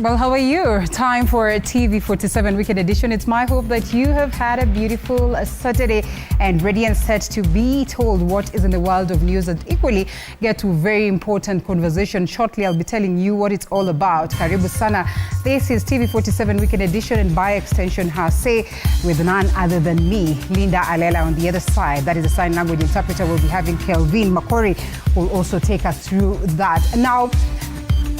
Well, how are you? Time for TV47 Weekend Edition. It's my hope that you have had a beautiful Saturday and ready and set to be told what is in the world of news, and equally get to a very important conversation. Shortly, I'll be telling you what it's all about. Karibu sana. This is TV47 Weekend Edition, and by extension, her say with none other than me, Linda Alela, on the other side. That is the sign language interpreter. We'll be having Kelvin Makori, who will also take us through that. Now,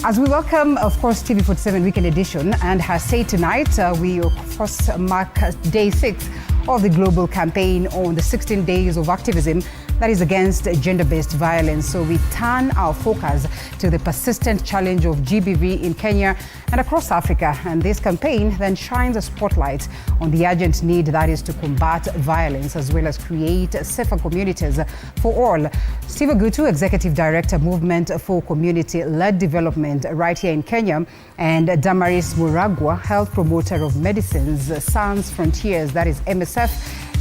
as we welcome, of course, TV47 Weekend Edition and her say tonight, we of course mark day 6 of the global campaign on the 16 days of activism that is against gender-based violence. So we turn our focus to the persistent challenge of GBV in Kenya and across Africa. And this campaign then shines a spotlight on the urgent need that is to combat violence as well as create safer communities for all. Steve Ogutu, Executive Director, Movement for Community-Led Development right here in Kenya, and Damaris Muragwa, Health Promoter of Medicines Sans Frontiers, that is MSF,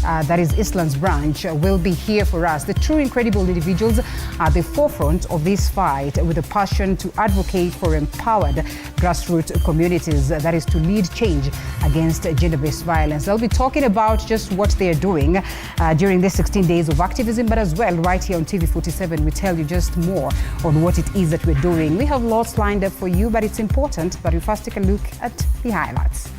that is Island's branch, will be here for us. The true incredible individuals are at the forefront of this fight with a passion to advocate for empowered grassroots communities, that is to lead change against gender-based violence. They'll be talking about just what they're doing during the 16 days of activism, but as well right here on TV47 we tell you just more on what it is that we're doing. We have lots lined up for you, but it's important that we first take a look at the highlights.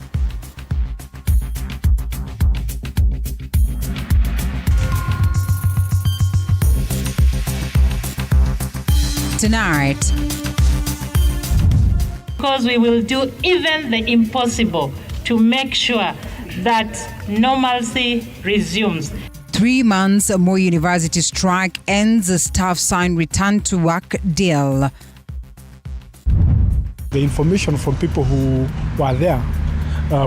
Tonight, because we will do even the impossible to make sure that normalcy resumes. 3 months, Moi University strike ends, staff sign return to work deal. The information from people who were there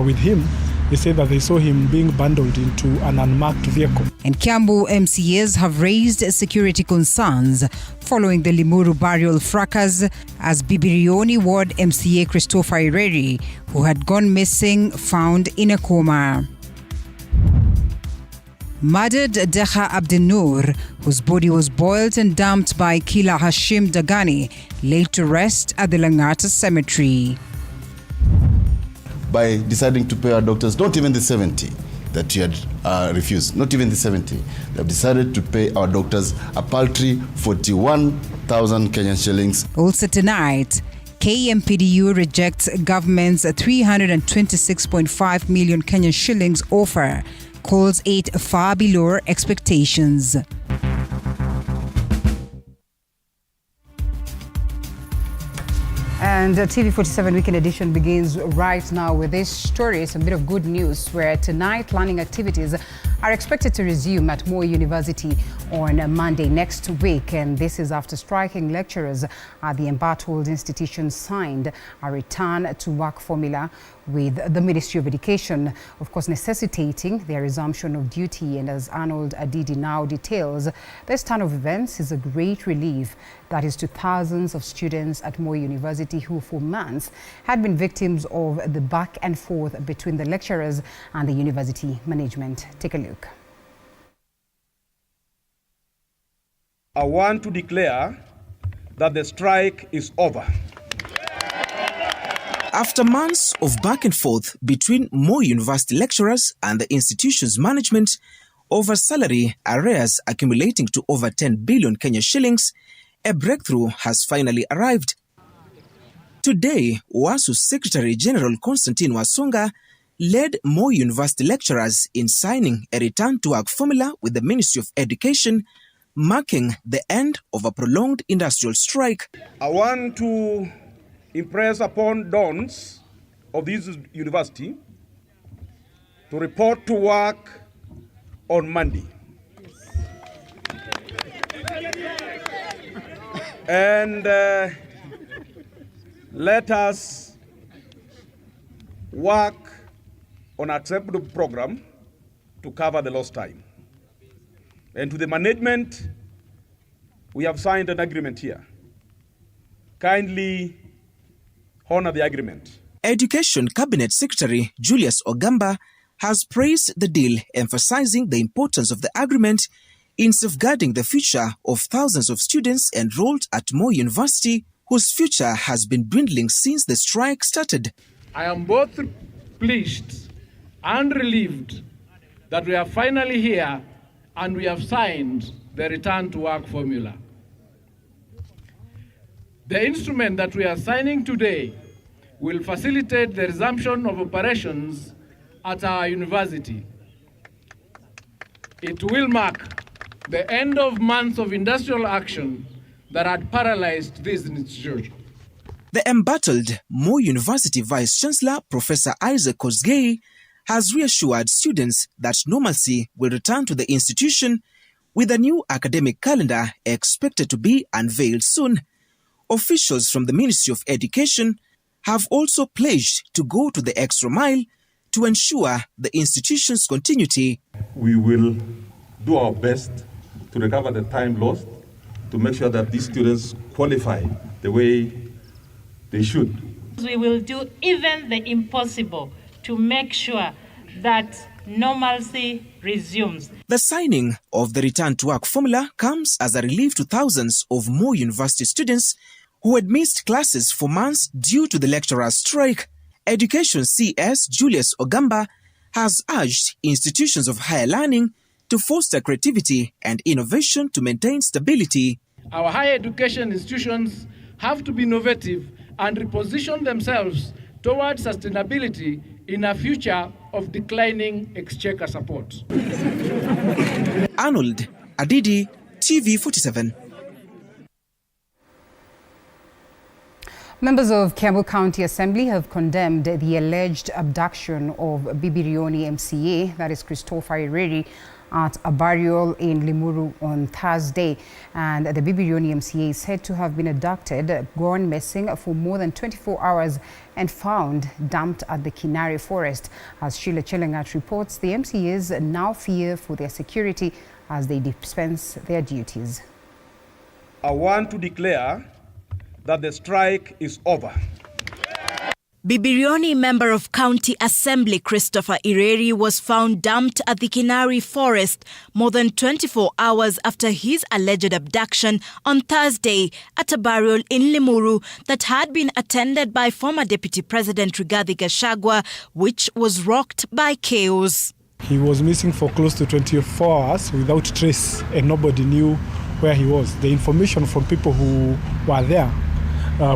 with him, they say that they saw him being bundled into an unmarked vehicle. And Kiambu MCAs have raised security concerns following the Limuru burial fracas as Bibirioni Ward MCA Christopher Ireri, who had gone missing, found in a coma. Murdered Deha Abdinur, whose body was boiled and dumped by killer Hashim Dagani, laid to rest at the Langata Cemetery. By deciding to pay our doctors, not even the 70 that you had refused, not even the 70, they have decided to pay our doctors a paltry 41,000 Kenyan shillings. Also tonight, KMPDU rejects government's 326.5 million Kenyan shillings offer, calls it far below expectations. And TV47 Weekend Edition begins right now with this story. It's a bit of good news where tonight learning activities are expected to resume at Moi University on Monday next week. And this is after striking lecturers at the embattled institution signed a return to work formula with the Ministry of Education, of course necessitating their resumption of duty. And as Arnold Adidi now details, this turn of events is a great relief, that is to thousands of students at Moi University who for months had been victims of the back and forth between the lecturers and the university management. Take a look. I want to declare that the strike is over. After months of back and forth between Moi University lecturers and the institution's management over salary arrears accumulating to over 10 billion Kenya shillings, a breakthrough has finally arrived. Today, WASU's Secretary General Constantine Wasonga led Moi University lecturers in signing a return-to-work formula with the Ministry of Education, marking the end of a prolonged industrial strike. I want to impress upon dons of this university to report to work on Monday. And let us work on an acceptable program to cover the lost time. And to the management, we have signed an agreement here. Kindly honor the agreement. Education Cabinet Secretary Julius Ogamba has praised the deal, emphasizing the importance of the agreement in safeguarding the future of thousands of students enrolled at Moi University whose future has been dwindling since the strike started. I am both pleased and relieved that we are finally here and we have signed the return to work formula. The instrument that we are signing today will facilitate the resumption of operations at our university. It will mark the end of months of industrial action that had paralyzed this institution. The embattled Moi University Vice-Chancellor Professor Isaac Kosgei has reassured students that normalcy will return to the institution with a new academic calendar expected to be unveiled soon. Officials from the Ministry of Education have also pledged to go to the extra mile to ensure the institution's continuity. We will do our best to recover the time lost, to make sure that these students qualify the way they should. We will do even the impossible to make sure that normalcy resumes. The signing of the return to work formula comes as a relief to thousands of Moi University students who had missed classes for months due to the lecturer's strike. Education CS Julius Ogamba has urged institutions of higher learning to foster creativity and innovation to maintain stability. Our higher education institutions have to be innovative and reposition themselves towards sustainability in a future of declining exchequer support. Arnold Adidi, TV47. Members of Kiambu County Assembly have condemned the alleged abduction of Bibirioni MCA, that is Christopher Ireri, at a burial in Limuru on Thursday. And the Bibirioni MCA is said to have been abducted, gone missing for more than 24 hours and found dumped at the Kinari Forest. As Sheila Chelangat reports, the MCAs now fear for their security as they dispense their duties. I want to declare that the strike is over. Bibirioni member of County Assembly Christopher Ireri was found dumped at the Kinari Forest more than 24 hours after his alleged abduction on Thursday at a burial in Limuru that had been attended by former Deputy President Rigathi Gachagua, which was rocked by chaos. He was missing for close to 24 hours without trace, and nobody knew where he was. The information from people who were there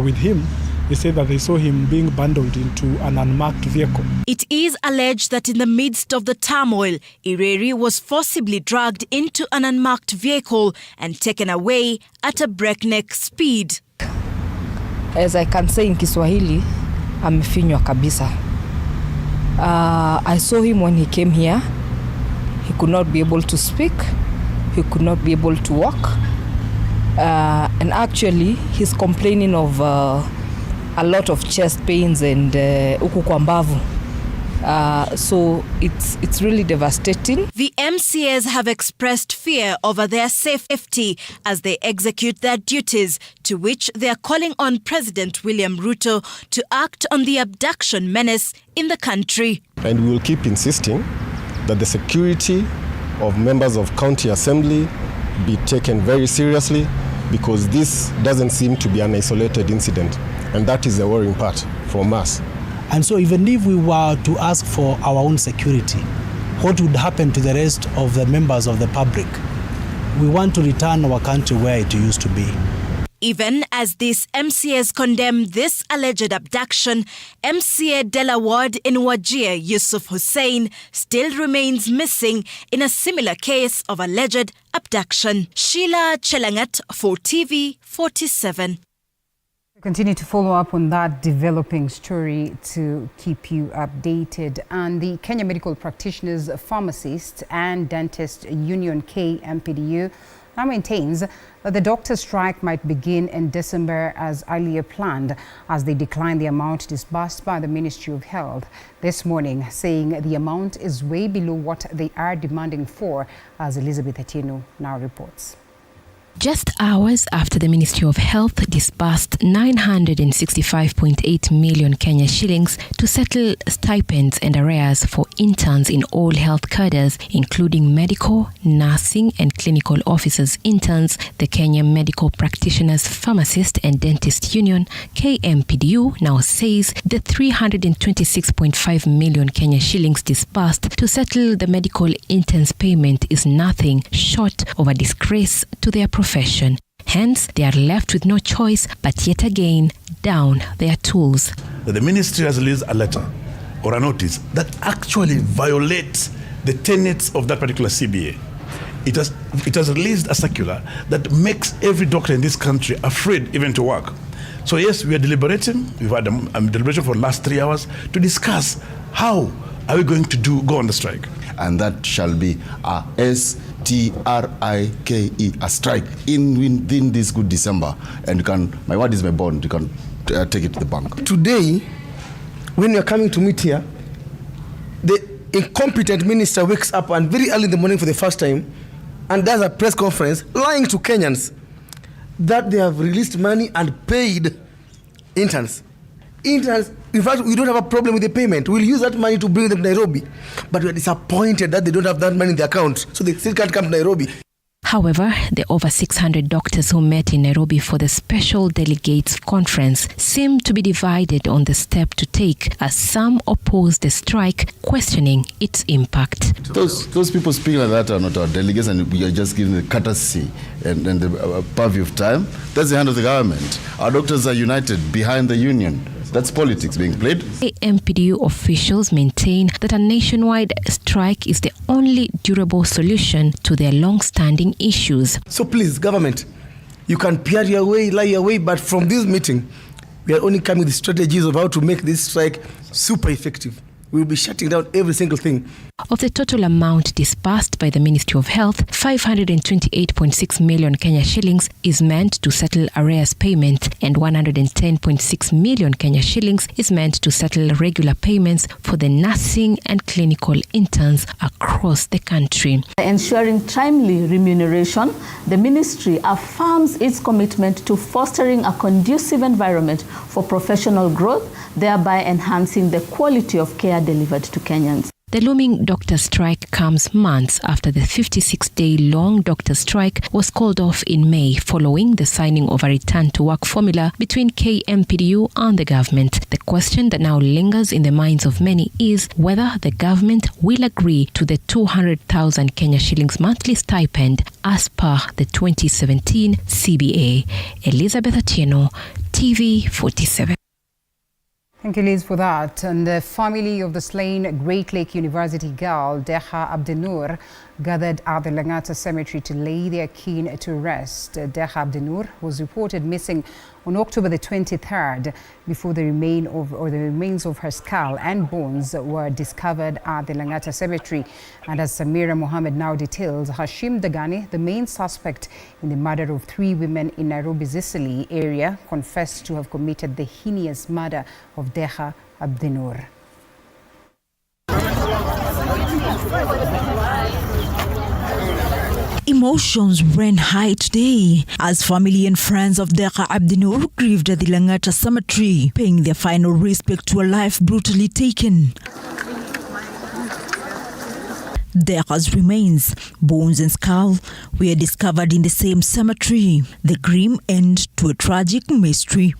with him, they said that they saw him being bundled into an unmarked vehicle. It is alleged that in the midst of the turmoil, Ireri was forcibly dragged into an unmarked vehicle and taken away at a breakneck speed. As I can say in Kiswahili, amefinywa kabisa. I saw him when he came here. He could not be able to speak. He could not be able to walk. And actually, he's complaining of a lot of chest pains and uku kwa mbavu. So it's really devastating. The MCAs have expressed fear over their safety as they execute their duties, to which they are calling on President William Ruto to act on the abduction menace in the country. And we will keep insisting that the security of members of County Assembly be taken very seriously, because this doesn't seem to be an isolated incident, and that is the worrying part from us. And so even if we were to ask for our own security, what would happen to the rest of the members of the public? We want to return our country where it used to be. Even as these MCAs condemn this alleged abduction, MCA Dela Ward in Wajir Yusuf Hussein still remains missing in a similar case of alleged abduction. Sheila Chelangat for TV47. Continue to follow up on that developing story to keep you updated. And the Kenya Medical Practitioners, Pharmacists and Dentists Union KMPDU now maintains that the doctor strike might begin in December as earlier planned, as they decline the amount disbursed by the Ministry of Health this morning, saying the amount is way below what they are demanding for, as Elizabeth Atieno now reports. Just hours after the Ministry of Health disbursed 965.8 million Kenya shillings to settle stipends and arrears for interns in all health cadres, including medical, nursing, and clinical officers interns, the Kenya Medical Practitioners, Pharmacist and Dentist Union, KMPDU, now says the 326.5 million Kenya shillings disbursed to settle the medical interns' payment is nothing short of a disgrace to their profession. Hence, they are left with no choice but yet again down their tools. The ministry has released a letter or a notice that actually violates the tenets of that particular CBA. It has released a circular that makes every doctor in this country afraid even to work. So yes, we are deliberating. We've had a deliberation for the last 3 hours to discuss how are we going to go on the strike. And that shall be a STRIKE, a strike within this good December. And you can, my word is my bond, you can take it to the bank. Today, when you're coming to meet here, the incompetent minister wakes up and very early in the morning for the first time and does a press conference lying to Kenyans that they have released money and paid interns. Interns, in fact, we don't have a problem with the payment. We'll use that money to bring them to Nairobi. But we're disappointed that they don't have that money in the account, so they still can't come to Nairobi. However, the over 600 doctors who met in Nairobi for the special delegates conference seem to be divided on the step to take, as some oppose the strike, questioning its impact. Those people speaking like that are not our delegates, and we are just giving the courtesy and the purview of time. That's the hand of the government. Our doctors are united behind the union. That's politics being played. KMPDU officials maintain that a nationwide strike is the only durable solution to their long-standing issues. So please, government, you can PR your way, lie your way, but from this meeting, we are only coming with strategies of how to make this strike super effective. We will be shutting down every single thing. Of the total amount disbursed by the Ministry of Health, 528.6 million Kenya shillings is meant to settle arrears payment, and 110.6 million Kenya shillings is meant to settle regular payments for the nursing and clinical interns across the country. Ensuring timely remuneration, the ministry affirms its commitment to fostering a conducive environment for professional growth, thereby enhancing the quality of care delivered to Kenyans. The looming doctor strike comes months after the 56-day-long doctor strike was called off in May following the signing of a return-to-work formula between KMPDU and the government. The question that now lingers in the minds of many is whether the government will agree to the 200,000 Kenya shillings monthly stipend as per the 2017 CBA. Elizabeth Atieno, TV47. Thank you, Liz, for that. And the family of the slain Great Lake University girl, Deha Abdinur, gathered at the Langata Cemetery to lay their kin to rest. Deha Abdinur was reported missing on October the 23rd before the remains of her skull and bones were discovered at the Langata Cemetery. And as Samira Mohammed now details, Hashim Dagani, the main suspect in the murder of 3 women in Nairobi, Sicily area, confessed to have committed the heinous murder of Deha Abdinur. Emotions ran high today as family and friends of Deha Abdinur grieved at the Langata Cemetery, paying their final respect to a life brutally taken. Deha's remains, bones and skull, were discovered in the same cemetery. The grim end to a tragic mystery.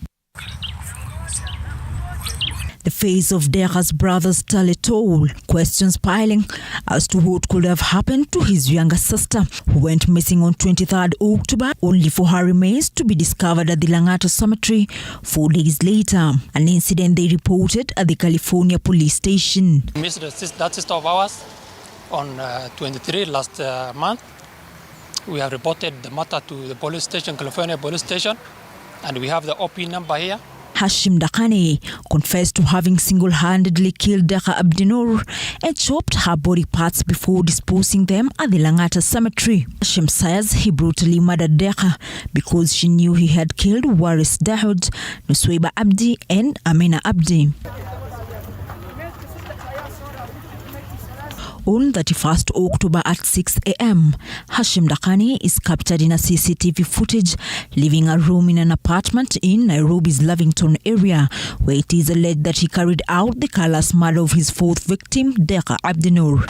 The face of Deha's brothers tell it all, questions piling as to what could have happened to his younger sister, who went missing on 23rd October, only for her remains to be discovered at the Langata Cemetery 4 days later, an incident they reported at the California police station. We missed that sister of ours on 23 last month. We have reported the matter to the police station, California police station, and we have the OP number here. Hashim Dagani confessed to having single-handedly killed Deha Abdinur and chopped her body parts before disposing them at the Langata Cemetery. Hashim says he brutally murdered Deha because she knew he had killed Waris Dahoud, Nusweba Abdi and Amina Abdi. on 31st October at 6 a.m. Hashim Dakani is captured in a CCTV footage leaving a room in an apartment in Nairobi's Lavington area, where it is alleged that he carried out the callous murder of his fourth victim, Deka Abdinur.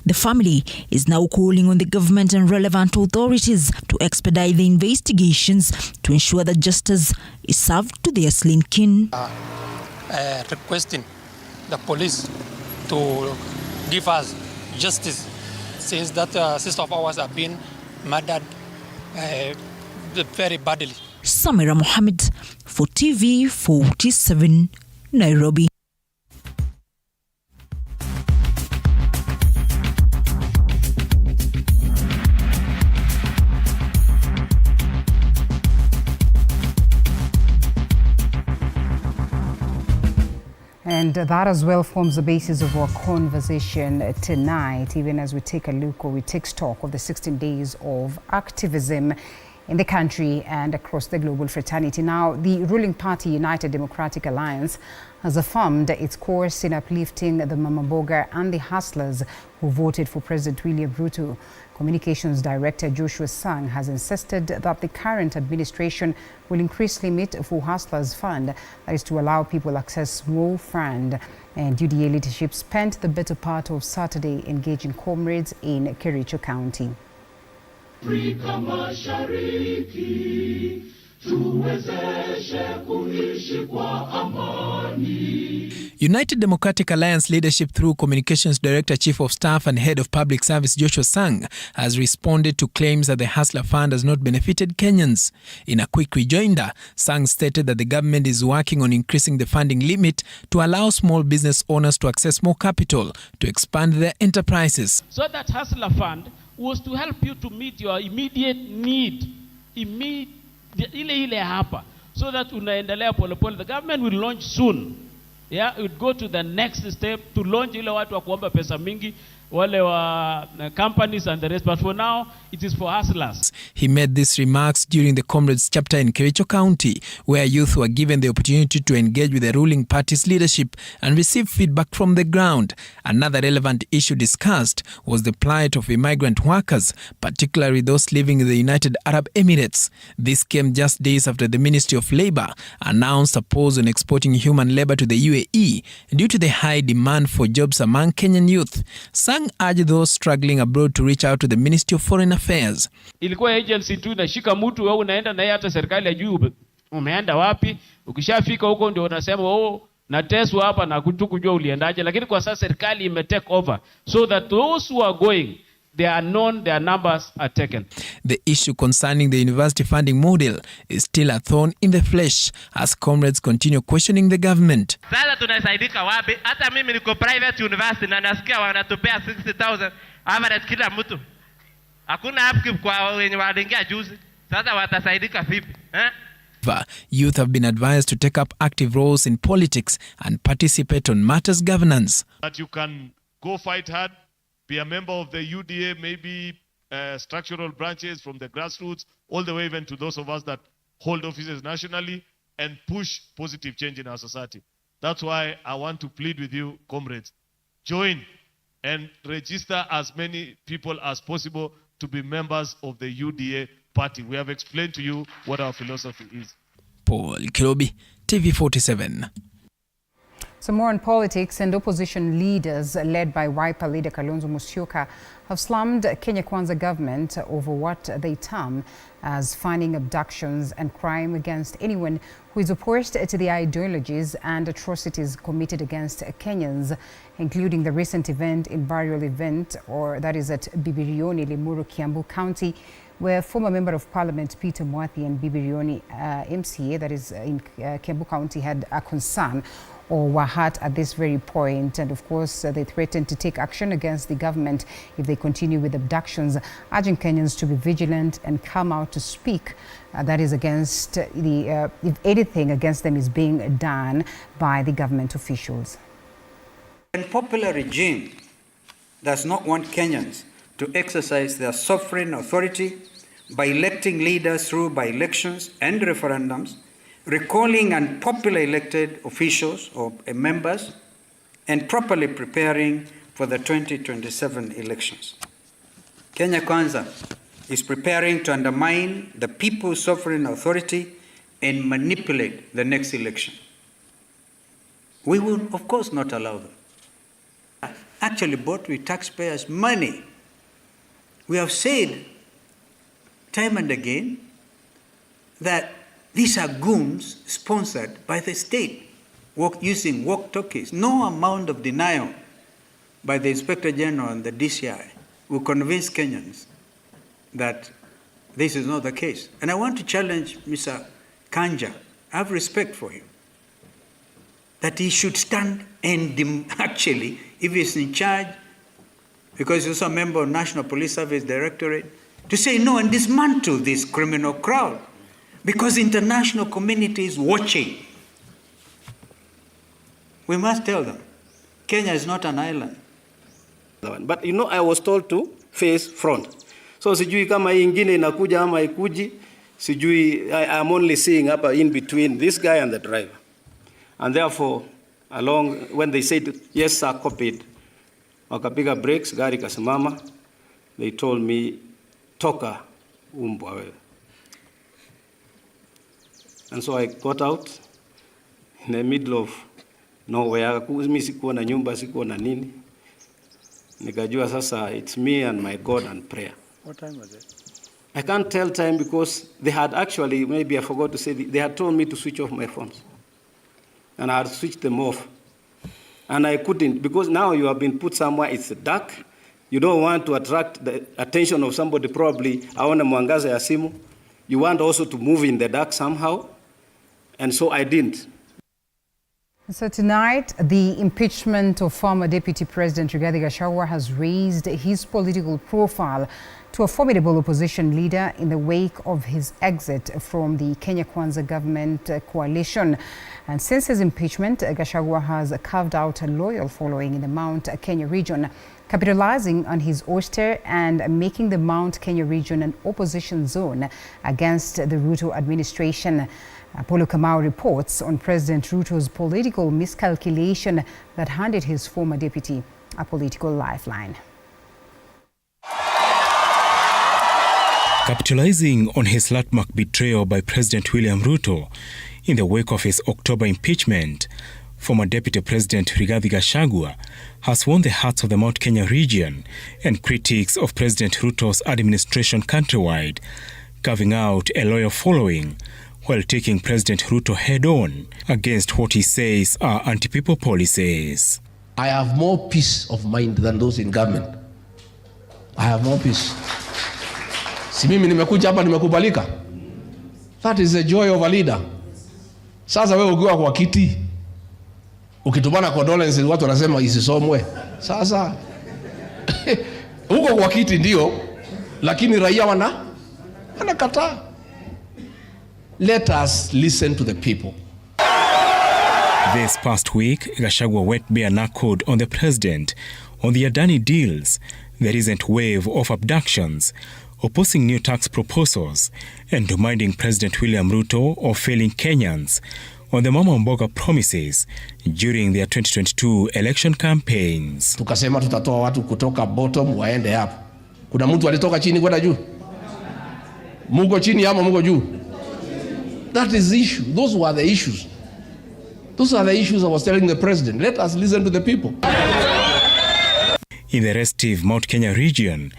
The family is now calling on the government and relevant authorities to expedite the investigations to ensure that justice is served to their slain kin. Requesting the police to give us justice since that sister of ours have been murdered very badly. Samira Mohammed for TV47, Nairobi. And that as well forms the basis of our conversation tonight, even as we take a look or we take stock of the 16 days of activism in the country and across the global fraternity. Now, the ruling party, United Democratic Alliance, has affirmed its course in uplifting the Mamaboga and the hustlers who voted for President William Ruto. Communications Director Joshua Sang has insisted that the current administration will increase limit for Hustlers Fund, that is to allow people access more fund. And UDA leadership spent the better part of Saturday engaging comrades in Kericho County. United Democratic Alliance leadership through Communications Director, Chief of Staff and Head of Public Service Joshua Sang has responded to claims that the Hustler Fund has not benefited Kenyans. In a quick rejoinder, Sang stated that the government is working on increasing the funding limit to allow small business owners to access more capital to expand their enterprises. So that Hustler Fund was to help you to meet your immediate need, ile hapa, so that unaendelea polepole. The government will launch soon. Yeah, it would go to the next step to launch ile watu wa kuomba pesa mingi, wale wa companies and the rest. But for now, it is for hustlers. He made these remarks during the Comrades chapter in Kericho County, where youth were given the opportunity to engage with the ruling party's leadership and receive feedback from the ground. Another relevant issue discussed was the plight of immigrant workers, particularly those living in the United Arab Emirates. This came just days after the Ministry of Labour announced a pause on exporting human labour to the UAE due to the high demand for jobs among Kenyan youth. Sang urged those struggling abroad to reach out to the Ministry of Foreign Affairs. Ilikuwa agency tu inashika mtu wewe unaenda naye hata serikali hajui umeenda wapi. Ukishafika huko ndio unasema nateswa hapa na kujua uliendaje, lakini kwa sasa serikali take over so that those who are going, they are known, their numbers are taken. The issue concerning the university funding model is still a thorn in the flesh as comrades continue questioning the government. Sasa tunasaidika wapi? Hata mimi niko private university na nasikia wanatupea 60,000 average kila mtu. Hakuna upkeep kwa wenye waliingia juzi. Sasa watasaidika vipi? Youth have been advised to take up active roles in politics and participate on matters governance. That you can go fight hard, be a member of the UDA, maybe structural branches from the grassroots, all the way even to those of us that hold offices nationally and push positive change in our society. That's why I want to plead with you, comrades. Join and register as many people as possible to be members of the UDA party. We have explained to you what our philosophy is. Paul Kilobi, TV47. So more on politics, and opposition leaders led by Wiper leader Kalonzo Musyoka have slammed Kenya Kwanza government over what they term as funding abductions and crime against anyone who is opposed to the ideologies and atrocities committed against Kenyans, including the recent event in burial event, or that is at Bibirioni, Limuru, Kiambu County, where former Member of Parliament Peter Mwathi and Bibirioni MCA, that is in Kiambu County, had a concern or were hurt at this very point. And of course, they threatened to take action against the government if they continue with abductions, urging Kenyans to be vigilant and come out to speak. That is against if anything against them is being done by the government officials. A popular regime does not want Kenyans to exercise their sovereign authority by electing leaders through by-elections and referendums, recalling unpopular elected officials or members, and properly preparing for the 2027 elections. Kenya Kwanza is preparing to undermine the people's sovereign authority and manipulate the next election. We will, of course, not allow them. Actually bought with taxpayers' money. We have said time and again that these are goons sponsored by the state, using walkie-talkies. No amount of denial by the Inspector General and the DCI will convince Kenyans that this is not the case. And I want to challenge Mr. Kanja. I have respect for him, that he should stand and actually, if he's in charge, because he's also a member of National Police Service Directorate, to say no and dismantle this criminal crowd, because international community is watching. We must tell them, Kenya is not an island. But you know, I was told to face front. So sijui kama hii ingine inakuja ama ikuji, sijui, I'm only seeing hapa in between this guy and the driver. And therefore, when they said, yes sir, copied, wakapiga brakes, gari kasimama, they told me, toka umbwa wewe. And so I got out in the middle of nowhere. Mimi sikuwa na nyumba, sikuwa na nini. Nikajua sasa it's me and my God and prayer. What time was it? I can't tell time because they had actually, maybe I forgot to say, they had told me to switch off my phones. And I had switched them off. And I couldn't, because now you have been put somewhere, it's dark. You don't want to attract the attention of somebody, probably, aone mwangaza ya simu. You want also to move in the dark somehow. And so I didn't. So tonight, the impeachment of former Deputy President Rigathi Gachagua has raised his political profile to a formidable opposition leader in the wake of his exit from the Kenya Kwanza government coalition. And since his impeachment, Gachagua has carved out a loyal following in the Mount Kenya region, capitalizing on his ouster and making the Mount Kenya region an opposition zone against the Ruto administration. Apollo Kamau reports on President Ruto's political miscalculation that handed his former deputy a political lifeline. Capitalizing on his landmark betrayal by President William Ruto in the wake of his October impeachment, former Deputy President Rigathi Gachagua has won the hearts of the Mount Kenya region and critics of President Ruto's administration countrywide, carving out a loyal following while taking President Ruto head-on against what he says are anti-people policies. I have more peace of mind than those in government. I have more peace. Si mimi nimekuja hapa nimekubalika. That is the joy of a leader. Sasa wewe ukiwa kwa kiti, ukitumana condolences watu wanasema isisomwe. Sasa uko kwa kiti ndio, lakini raia wanakataa. Let us listen to the people. This past week, Gachagua went bare-knuckled on the president on the Adani deals, the recent wave of abductions, opposing new tax proposals, and reminding President William Ruto of failing Kenyans on the Mama Mboga promises during their 2022 election campaigns. Tukasema tutatoa watu kutoka bottom waende hapo. Kuna mtu alitoka chini kwenda juu? Muko chini ama muko juu? That is the issue. Those were the issues. Those are the issues I was telling the president. Let us listen to the people. In the restive Mount Kenya region,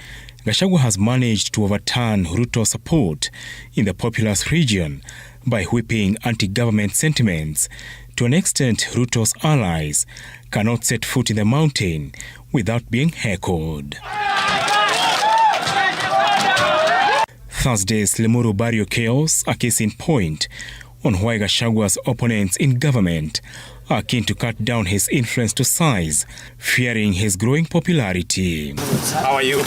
Gachagua has managed to overturn Ruto's support in the populous region by whipping anti-government sentiments to an extent Ruto's allies cannot set foot in the mountain without being heckled. Thursday's Limuru Barrio chaos, a case in point on why Gachagua's opponents in government are keen to cut down his influence to size, fearing his growing popularity. How are you?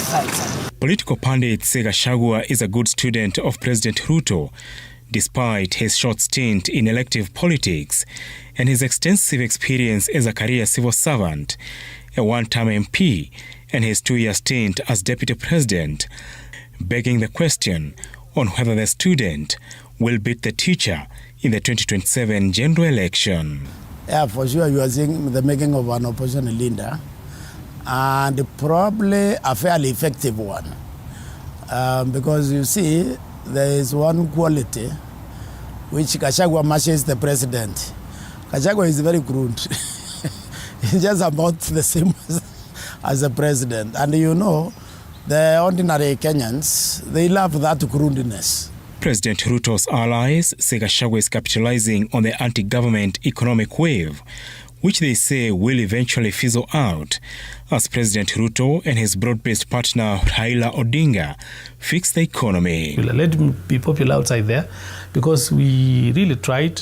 Political pundits say Gachagua is a good student of President Ruto, despite his short stint in elective politics and his extensive experience as a career civil servant, a one-term MP, and his 2-year stint as deputy president, begging the question on whether the student will beat the teacher in the 2027 general election. Yeah, for sure you are seeing the making of an opposition leader, and probably a fairly effective one. Because you see, there is one quality which Gachagua matches the president. Gachagua is very crude. He's just about the same as the president. And you know, the ordinary Kenyans, they love that crudeness. President Ruto's allies say Gachagua is capitalizing on the anti-government economic wave, which they say will eventually fizzle out as President Ruto and his broad-based partner Alela Odinga fix the economy. Let him be popular outside there, because we really tried.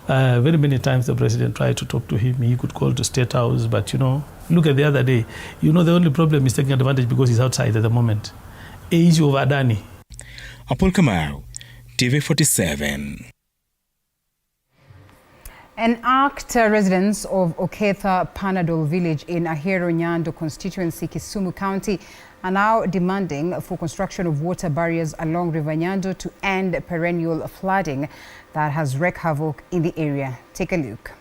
Very many times the president tried to talk to him. He could call to State House, but look at the other day. The only problem is taking advantage because he's outside at the moment. Issue of Adani. Apol Kamau, TV47. An ACT residents of Oketha Panadol village in Ahero Nyando constituency, Kisumu County, are now demanding for construction of water barriers along River Nyando to end perennial flooding that has wreaked havoc in the area. Take a look.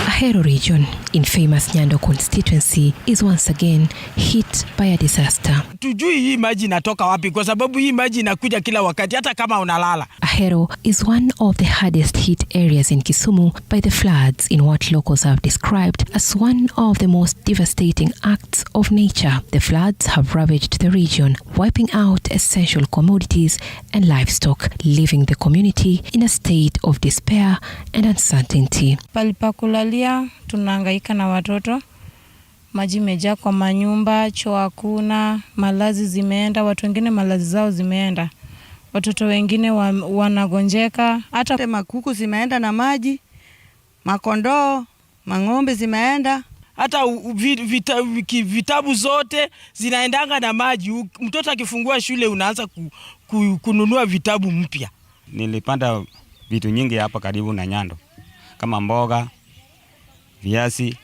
Ahero region in famous Nyando constituency is once again hit by a disaster. Tujui hii maji inatoka wapi kwa sababu hii maji inakuja kila wakati hata kama unalala. Ahero is one of the hardest hit areas in Kisumu by the floods in what locals have described as one of the most devastating acts of nature. The floods have ravaged the region, wiping out essential commodities and livestock, leaving the community in a state of despair and uncertainty. Palipakulalia tunahangaika na watoto, maji mejaa kwa manyumba, choo hakuna, malazi zimeenda, watu wengine malazi zao zimeenda, watoto wengine wanagonjeka, hata makuku zimeenda na maji, makondoo, mang'ombe zimeenda, hata vitabu zote zinaendanga na maji. Mtoto akifungua shule unaanza kununua vitabu mpya. Nilipanda vitu nyingi hapa karibu na Nyando kama mboga, viazi.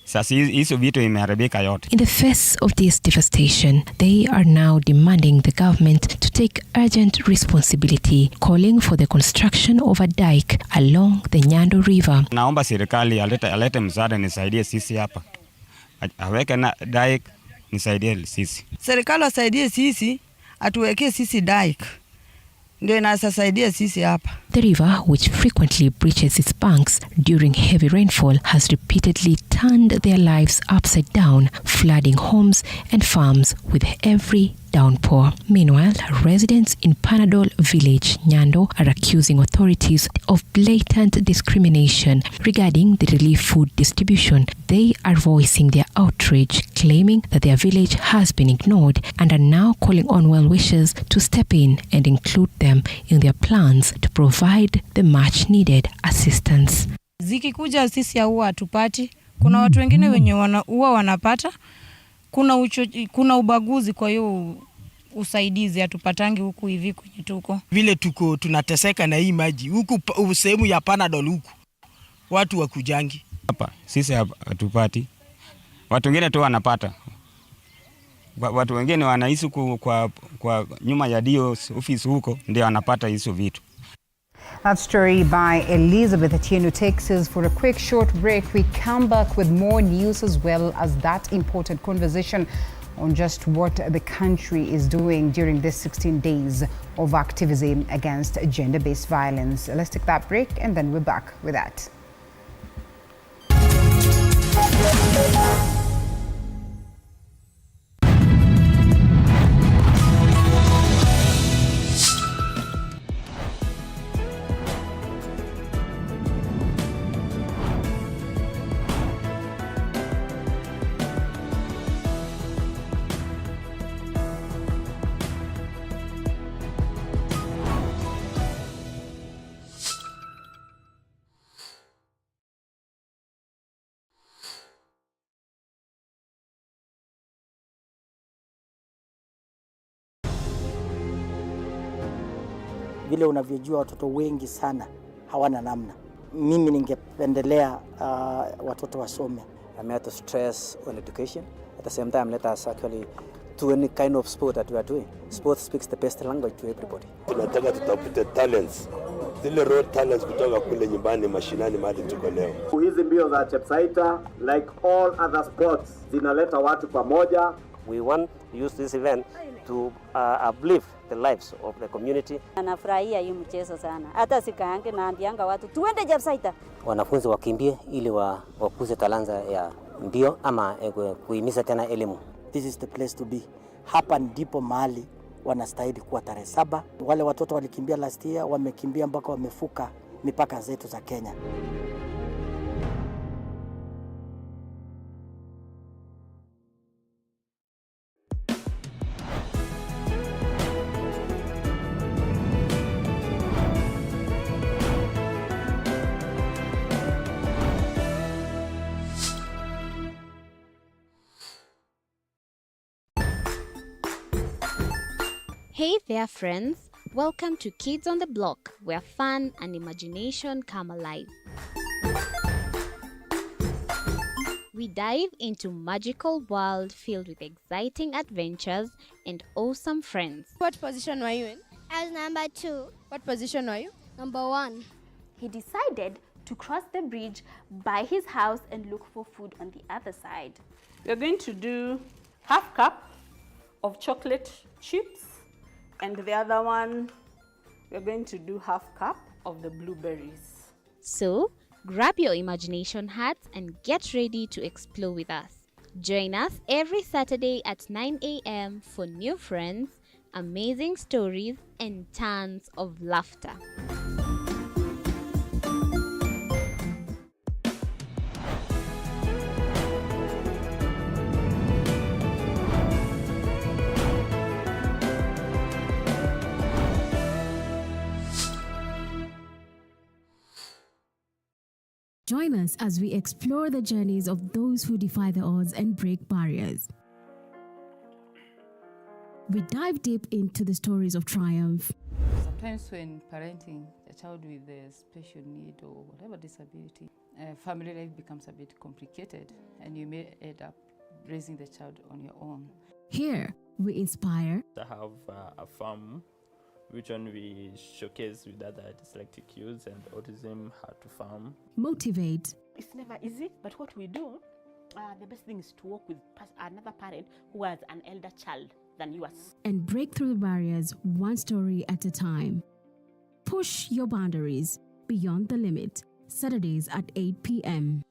Sasa hizo vitu imeharibika yote. In the face of this devastation, they are now demanding the government to take urgent responsibility, calling for the construction of a dike along the Nyando River. Naomba serikali alete msaada nisaidie sisi hapa. Aweke na dike nisaidie sisi. Serikali asaidie sisi, atuwekee sisi dike. Ndio inasaidia sisi hapa. The river, which frequently breaches its banks during heavy rainfall, has repeatedly turned their lives upside down, flooding homes and farms with every downpour. Meanwhile, residents in Panadol village, Nyando, are accusing authorities of blatant discrimination regarding the relief food distribution. They are voicing their outrage, claiming that their village has been ignored, and are now calling on well-wishers to step in and include them in their plans to provide the much-needed assistance. Zikikuja sisi huwa hatupati. Kuna watu wengine wenye huwa wanapata. Kuna ubaguzi, kwa hiyo usaidizi hatupatangi huku hivi kwenye tuko. Vile tuko tunateseka na hii maji huku sehemu ya Panadol huku. Watu wakujangi. Hapa sisi hatupati. Watu wengine tu wanapata. Watu wengine wanaishi kwa nyuma ya dio office huko ndio wanapata hizo vitu. That story by Elizabeth Atieno takes us for a quick short break. We come back with more news as well as that important conversation on just what the country is doing during this 16 days of activism against gender-based violence. Let's take that break and then we're back with that. Vile unavyojua watoto wengi sana hawana namna. Mimi ningependelea watoto wasome. I'm here to stress on education. At the same time, let us actually to any kind of sport that we are doing. Sport speaks the best language to everybody. Tunataka tutafute talents, zile raw talents kutoka kule nyumbani mashinani mahali tuko leo. Hizi mbio za Chepsaita, like all other sports, zinaleta watu pamoja. We want to use this event to uplift the lives of the community. Anafurahia hii mchezo sana. Hata sikaange naambianga watu tuende Chepsaita. Wanafunzi wakimbie ili wakuze talanta ya mbio ama kuhimiza tena elimu. This is the place to be. Hapa ndipo mahali wanastahili kuwa tarehe 7. Wale watoto walikimbia last year, wamekimbia mpaka wamefuka mipaka zetu za Kenya. Hey there friends, welcome to Kids on the Block, where fun and imagination come alive. We dive into magical world filled with exciting adventures and awesome friends. What position were you in? I was number 2. What position were you? Number 1. He decided to cross the bridge by his house and look for food on the other side. We're going to do half cup of chocolate chips, and the other one, we're going to do half cup of the blueberries. So, grab your imagination hats and get ready to explore with us. Join us every Saturday at 9 a.m. for new friends, amazing stories, and tons of laughter. Join us as we explore the journeys of those who defy the odds and break barriers. We dive deep into the stories of triumph. Sometimes when parenting a child with a special need or whatever disability, family life becomes a bit complicated and you may end up raising the child on your own. Here, we inspire. I have a farm which one we showcase with other dyslexic youths and autism, how to farm. Motivate. It's never easy, but what we do, the best thing is to work with another parent who has an elder child than yours. And break through the barriers one story at a time. Push your boundaries beyond the limit. Saturdays at 8 p.m.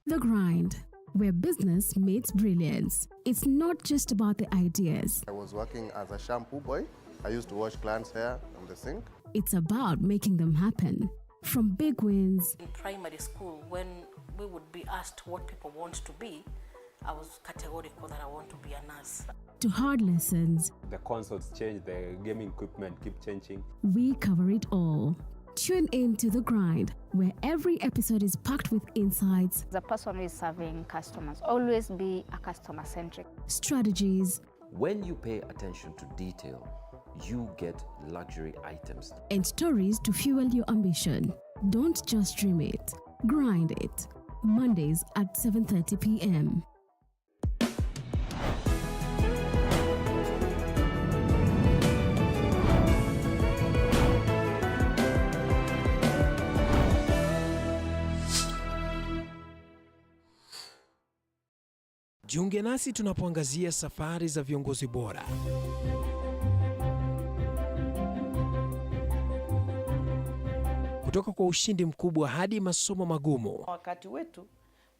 The Grind, where business meets brilliance. It's not just about the ideas. I was working as a shampoo boy. I used to wash clients' hair on the sink. It's about making them happen. From big wins. In primary school, when we would be asked what people want to be, I was categorical that I want to be a nurse. To hard lessons. The consoles change, the gaming equipment keep changing. We cover it all. Tune in to The Grind, where every episode is packed with insights. The person who is serving customers, always be a customer-centric. Strategies. When you pay attention to detail, you get luxury items. And stories to fuel your ambition. Don't just dream it, grind it. Mondays at 7:30 p.m. Jiunge nasi tunapoangazia safari za viongozi bora. Kutoka kwa ushindi mkubwa hadi masomo magumu. Wakati wetu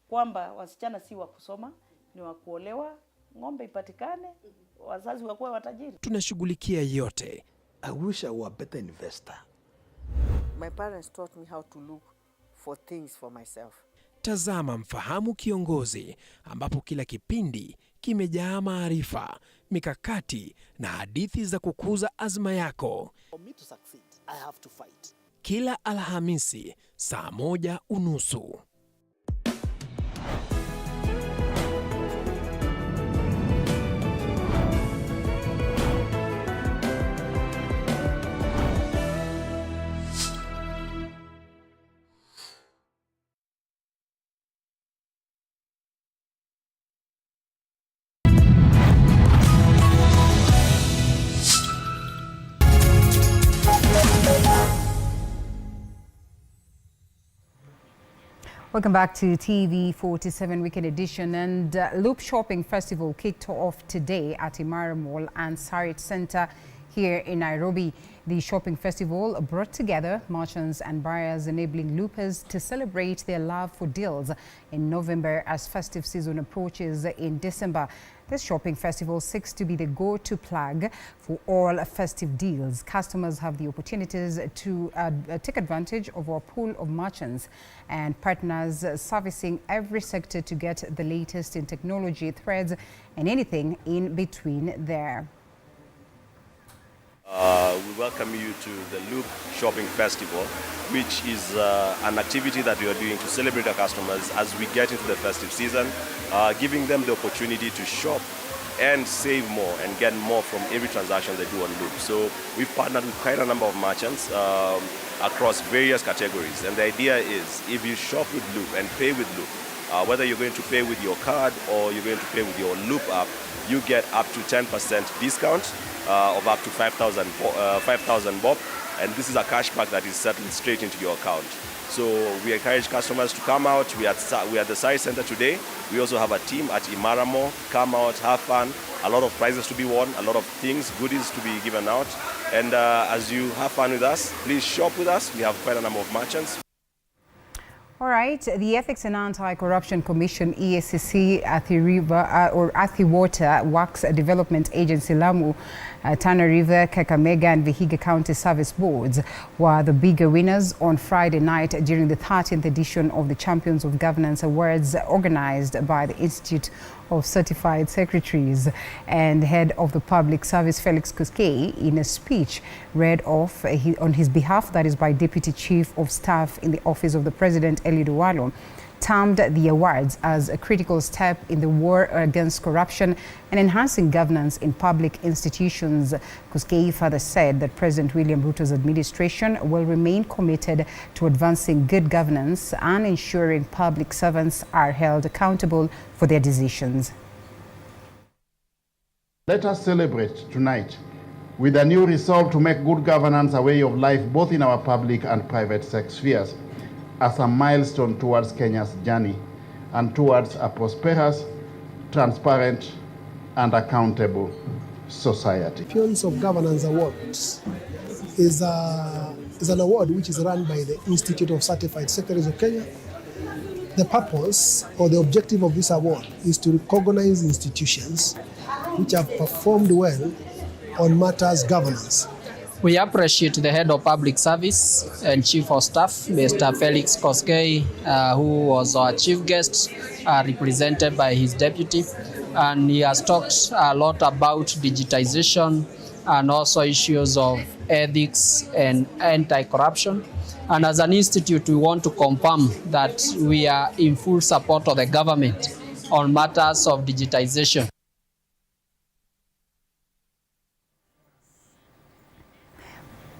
kwamba wasichana si wa kusoma, ni wa kuolewa, ng'ombe ipatikane, wazazi wakuwe watajiri. Tunashughulikia yote. I wish I were a better investor. My parents taught me how to look for things for myself. Tazama Mfahamu Kiongozi, ambapo kila kipindi kimejaa maarifa, mikakati na hadithi za kukuza azma yako. For me to succeed, I have to fight. Kila Alhamisi saa 1:30. Welcome back to TV47 Weekend Edition. And Loop Shopping Festival kicked off today at Imara Mall and Sarit Center here in Nairobi. The shopping festival brought together merchants and buyers, enabling loopers to celebrate their love for deals in November as festive season approaches in December. This shopping festival seeks to be the go-to plug for all festive deals. Customers have the opportunities to take advantage of our pool of merchants and partners servicing every sector to get the latest in technology, threads, and anything in between there. We welcome you to the Loop Shopping Festival, which is an activity that we are doing to celebrate our customers as we get into the festive season, giving them the opportunity to shop and save more and get more from every transaction they do on Loop. So we've partnered with quite a number of merchants across various categories. And the idea is if you shop with Loop and pay with Loop, whether you're going to pay with your card or you're going to pay with your Loop app, you get up to 10% discount of up to 5,000 bob, and this is a cashback that is settled straight into your account. So we encourage customers to come out. We are at the Science Center today. We also have a team at Imara Mall. Come out, have fun. A lot of prizes to be won, a lot of things, goodies to be given out. And as you have fun with us, please shop with us. We have quite a number of merchants. All right, the Ethics and Anti-Corruption Commission, EACC, Athi Water Works Development Agency, Lamu, Tana River, Kakamega and Vihiga County Service Boards were the bigger winners on Friday night during the 13th edition of the Champions of Governance Awards organized by the Institute of Certified Secretaries. And head of the Public Service, Felix Kuskei, in a speech read off on his behalf, that is by Deputy Chief of Staff in the Office of the President, Eliud Owalo, termed the awards as a critical step in the war against corruption and enhancing governance in public institutions. Kuskei further said that President William Ruto's administration will remain committed to advancing good governance and ensuring public servants are held accountable for their decisions. Let us celebrate tonight with a new resolve to make good governance a way of life both in our public and private spheres, as a milestone towards Kenya's journey and towards a prosperous, transparent, and accountable society. Champions of Governance Awards is an award which is run by the Institute of Certified Secretaries of Kenya. The purpose or the objective of this award is to recognize institutions which have performed well on matters governance. We appreciate the Head of Public Service and Chief of Staff, Mr. Felix Kuskei, who was our chief guest, represented by his deputy. And he has talked a lot about digitization and also issues of ethics and anti-corruption. And as an institute, we want to confirm that we are in full support of the government on matters of digitization.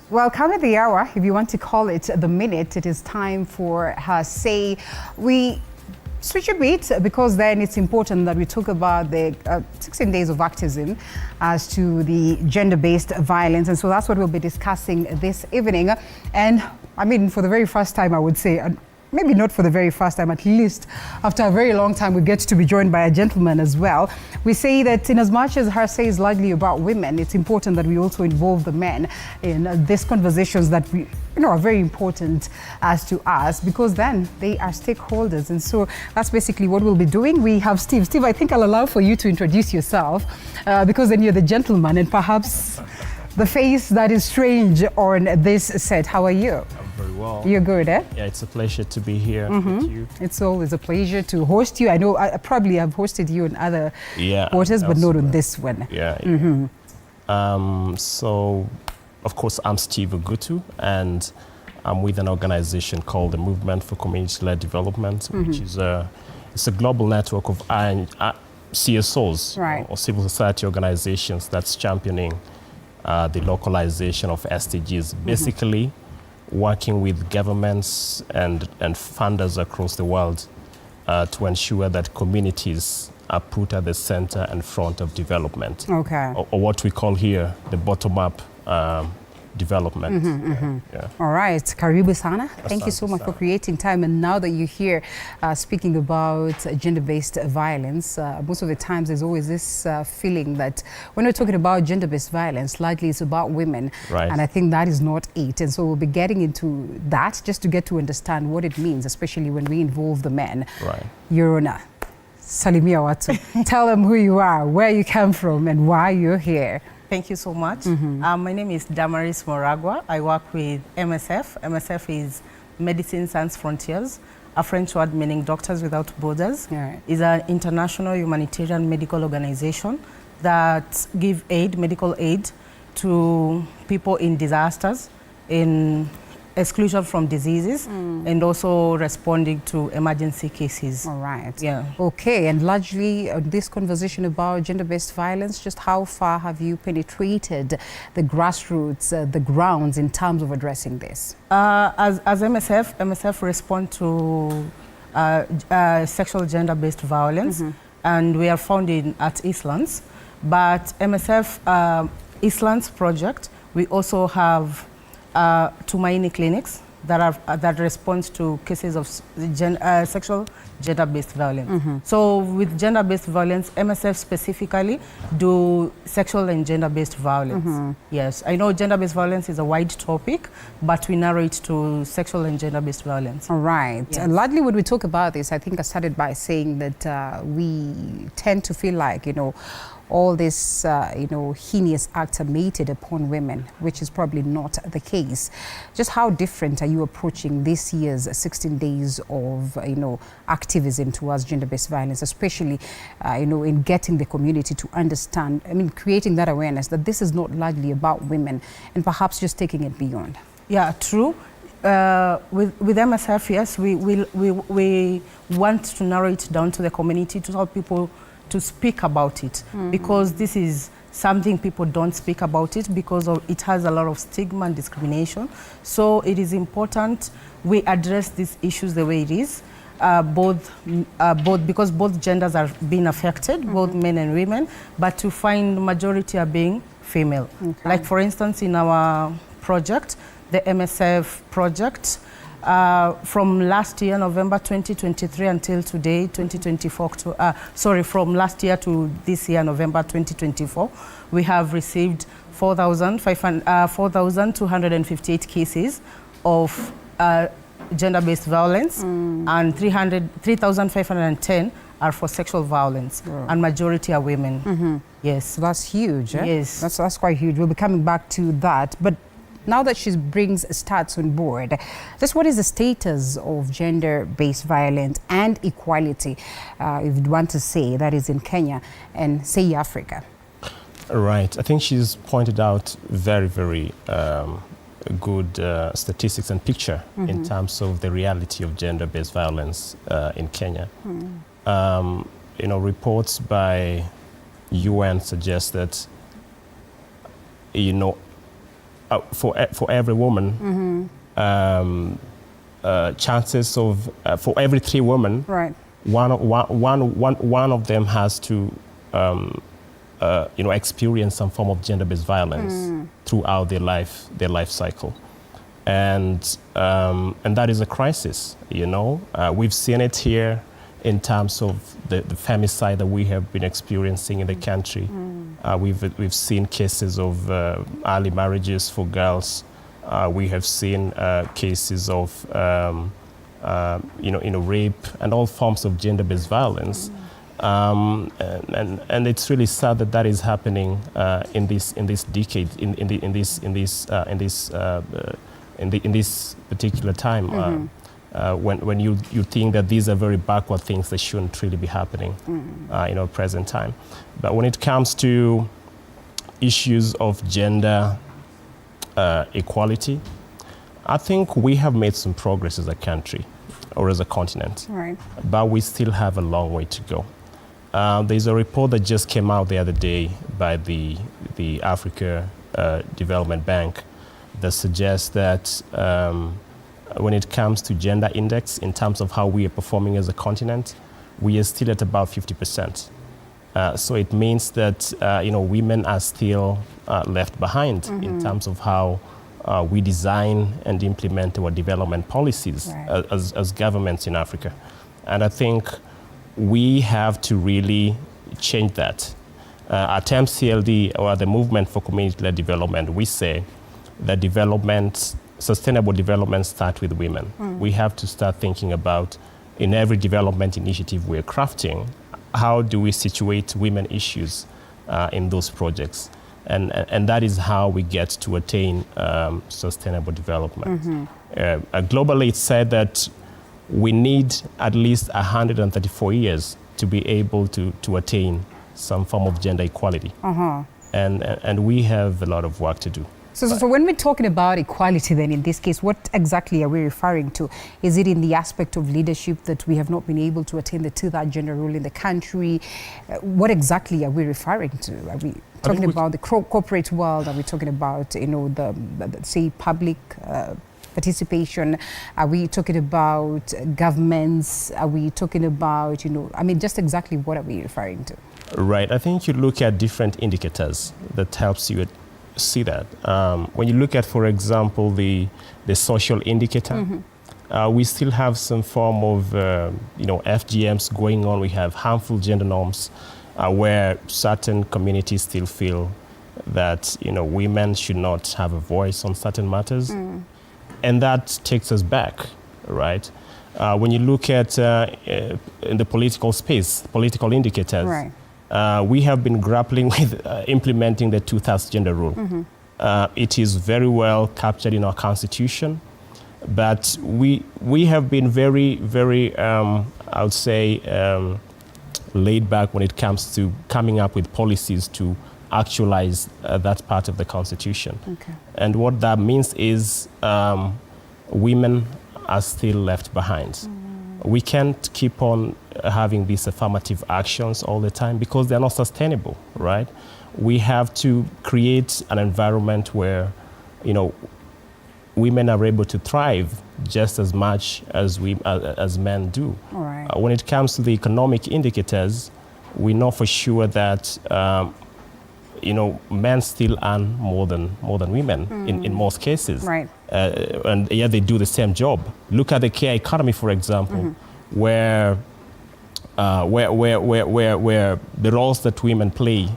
Well, come at the hour, if you want to call it the minute, it is time for her say. We switch a bit because then it's important that we talk about the 16 days of activism as to the gender-based violence. And so that's what we'll be discussing this evening. And I mean, for the very first time, I would say, maybe not for the very first time, at least after a very long time, we get to be joined by a gentleman as well. We say that in as much as her say is largely about women, it's important that we also involve the men in these conversations that we are very important as to us, because then they are stakeholders. And so that's basically what we'll be doing. We have Steve. Steve, I think I'll allow for you to introduce yourself because then you're the gentleman and perhaps the face that is strange on this set. How are you? Very well. You're good, eh? Yeah, it's a pleasure to be here with you. It's always a pleasure to host you. I know I probably have hosted you in other quarters, but not on this one. Yeah. So, of course, I'm Steve Ogutu, and I'm with an organization called the Movement for Community-Led Development, which is it's a global network of CSOs, or civil society organizations that's championing the localization of SDGs. Basically, working with governments and funders across the world to ensure that communities are put at the center and front of development. Okay. Or what we call here the bottom-up development. All right, karibu sana. Thank you so much for creating time. And now that you're here speaking about gender-based violence, most of the times there's always this feeling that when we're talking about gender-based violence, largely it's about women. Right. And I think that is not it. And so we'll be getting into that just to get to understand what it means, especially when we involve the men. Right. Your Honor, salimia watu. Tell them who you are, where you come from, and why you're here. Thank you so much. My name is Damaris Moragua. I work with MSF. MSF is Medicine Sans Frontiers, a French word meaning Doctors Without Borders. It's an international humanitarian medical organization that give aid, medical aid, to people in disasters, in exclusion from diseases, and also responding to emergency cases. All right. Yeah. Okay, and largely this conversation about gender-based violence, just how far have you penetrated the grassroots, the grounds in terms of addressing this? As MSF respond to sexual gender-based violence, and we are found at Eastlands. But MSF Eastlands project, we also have Tumaini clinics that respond to cases of sexual gender-based violence. So with gender-based violence, MSF specifically do sexual and gender-based violence. Yes, I know gender-based violence is a wide topic, but we narrow it to sexual and gender-based violence. All right. Yes. Largely when we talk about this, I think I started by saying that we tend to feel like, all these, heinous acts are meted upon women, which is probably not the case. Just how different are you approaching this year's 16 days of, activism towards gender-based violence, especially, in getting the community to understand, creating that awareness that this is not largely about women and perhaps just taking it beyond? Yeah, true. With MSF, yes, we want to narrow it down to the community to help people to speak about it, because this is something people don't speak about it because it has a lot of stigma and discrimination. So it is important we address these issues the way it is, because both genders are being affected, both men and women, but to find majority are being female. Okay. Like for instance, in our project, the MSF project, from last year, November 2023 until today, 2024, from last year to this year, November 2024, we have received 4,258 cases of gender-based violence, and 3,510 are for sexual violence, and majority are women. Yes. That's huge, eh? Yes. That's quite huge. We'll be coming back to that. But now that she brings stats on board, just what is the status of gender-based violence and equality, if you want to say, that is in Kenya and, say, Africa? Right. I think she's pointed out very, very good statistics and picture in terms of the reality of gender-based violence in Kenya. Reports by UN suggest that, for every woman, chances of for every 3 women, right, one of them has to experience some form of gender-based violence throughout their life cycle, and that is a crisis. We've seen it here in terms of the femicide that we have been experiencing in the country. We've seen cases of early marriages for girls. We have seen cases of rape and all forms of gender-based violence. And it's really sad that is happening in this decade, in this particular time. When you think that these are very backward things that shouldn't really be happening in present time. But when it comes to issues of gender equality, I think we have made some progress as a country or as a continent, right, but we still have a long way to go. There's a report that just came out the other day by the Africa Development Bank that suggests that when it comes to gender index, in terms of how we are performing as a continent, we are still at about 50%. So it means that women are still left behind in terms of how we design and implement our development policies as governments in Africa. And I think we have to really change that. At MCLD, or the Movement for Community-Led Development, we say that sustainable development starts with women. We have to start thinking about, in every development initiative we're crafting, how do we situate women issues in those projects? And that is how we get to attain sustainable development. Globally, it's said that we need at least 134 years to be able to attain some form of gender equality. And we have a lot of work to do. So when we're talking about equality, then in this case, what exactly are we referring to? Is it in the aspect of leadership that we have not been able to attain the 2/3 gender rule in the country? What exactly are we referring to? Are we talking about the corporate world? Are we talking about, you know, the say public participation? Are we talking about governments? Are we talking about, you know, I mean, just exactly what are we referring to? Right. I think you look at different indicators that helps you see that. When you look at, for example, the social indicator, we still have some form of, you know, FGMs going on. We have harmful gender norms where certain communities still feel that, you know, women should not have a voice on certain matters. And that takes us back, right? When you look at in the political space, political indicators, we have been grappling with implementing the 2/3 gender rule. It is very well captured in our constitution, but we have been very, very, I would say, laid back when it comes to coming up with policies to actualize that part of the constitution. And what that means is women are still left behind. We can't keep on having these affirmative actions all the time because they're not sustainable, right? We have to create an environment where, you know, women are able to thrive just as much as men do. When it comes to the economic indicators, we know for sure that you know, men still earn more than women in most cases. And yet they do the same job. Look at the care economy, for example, where the roles that women play,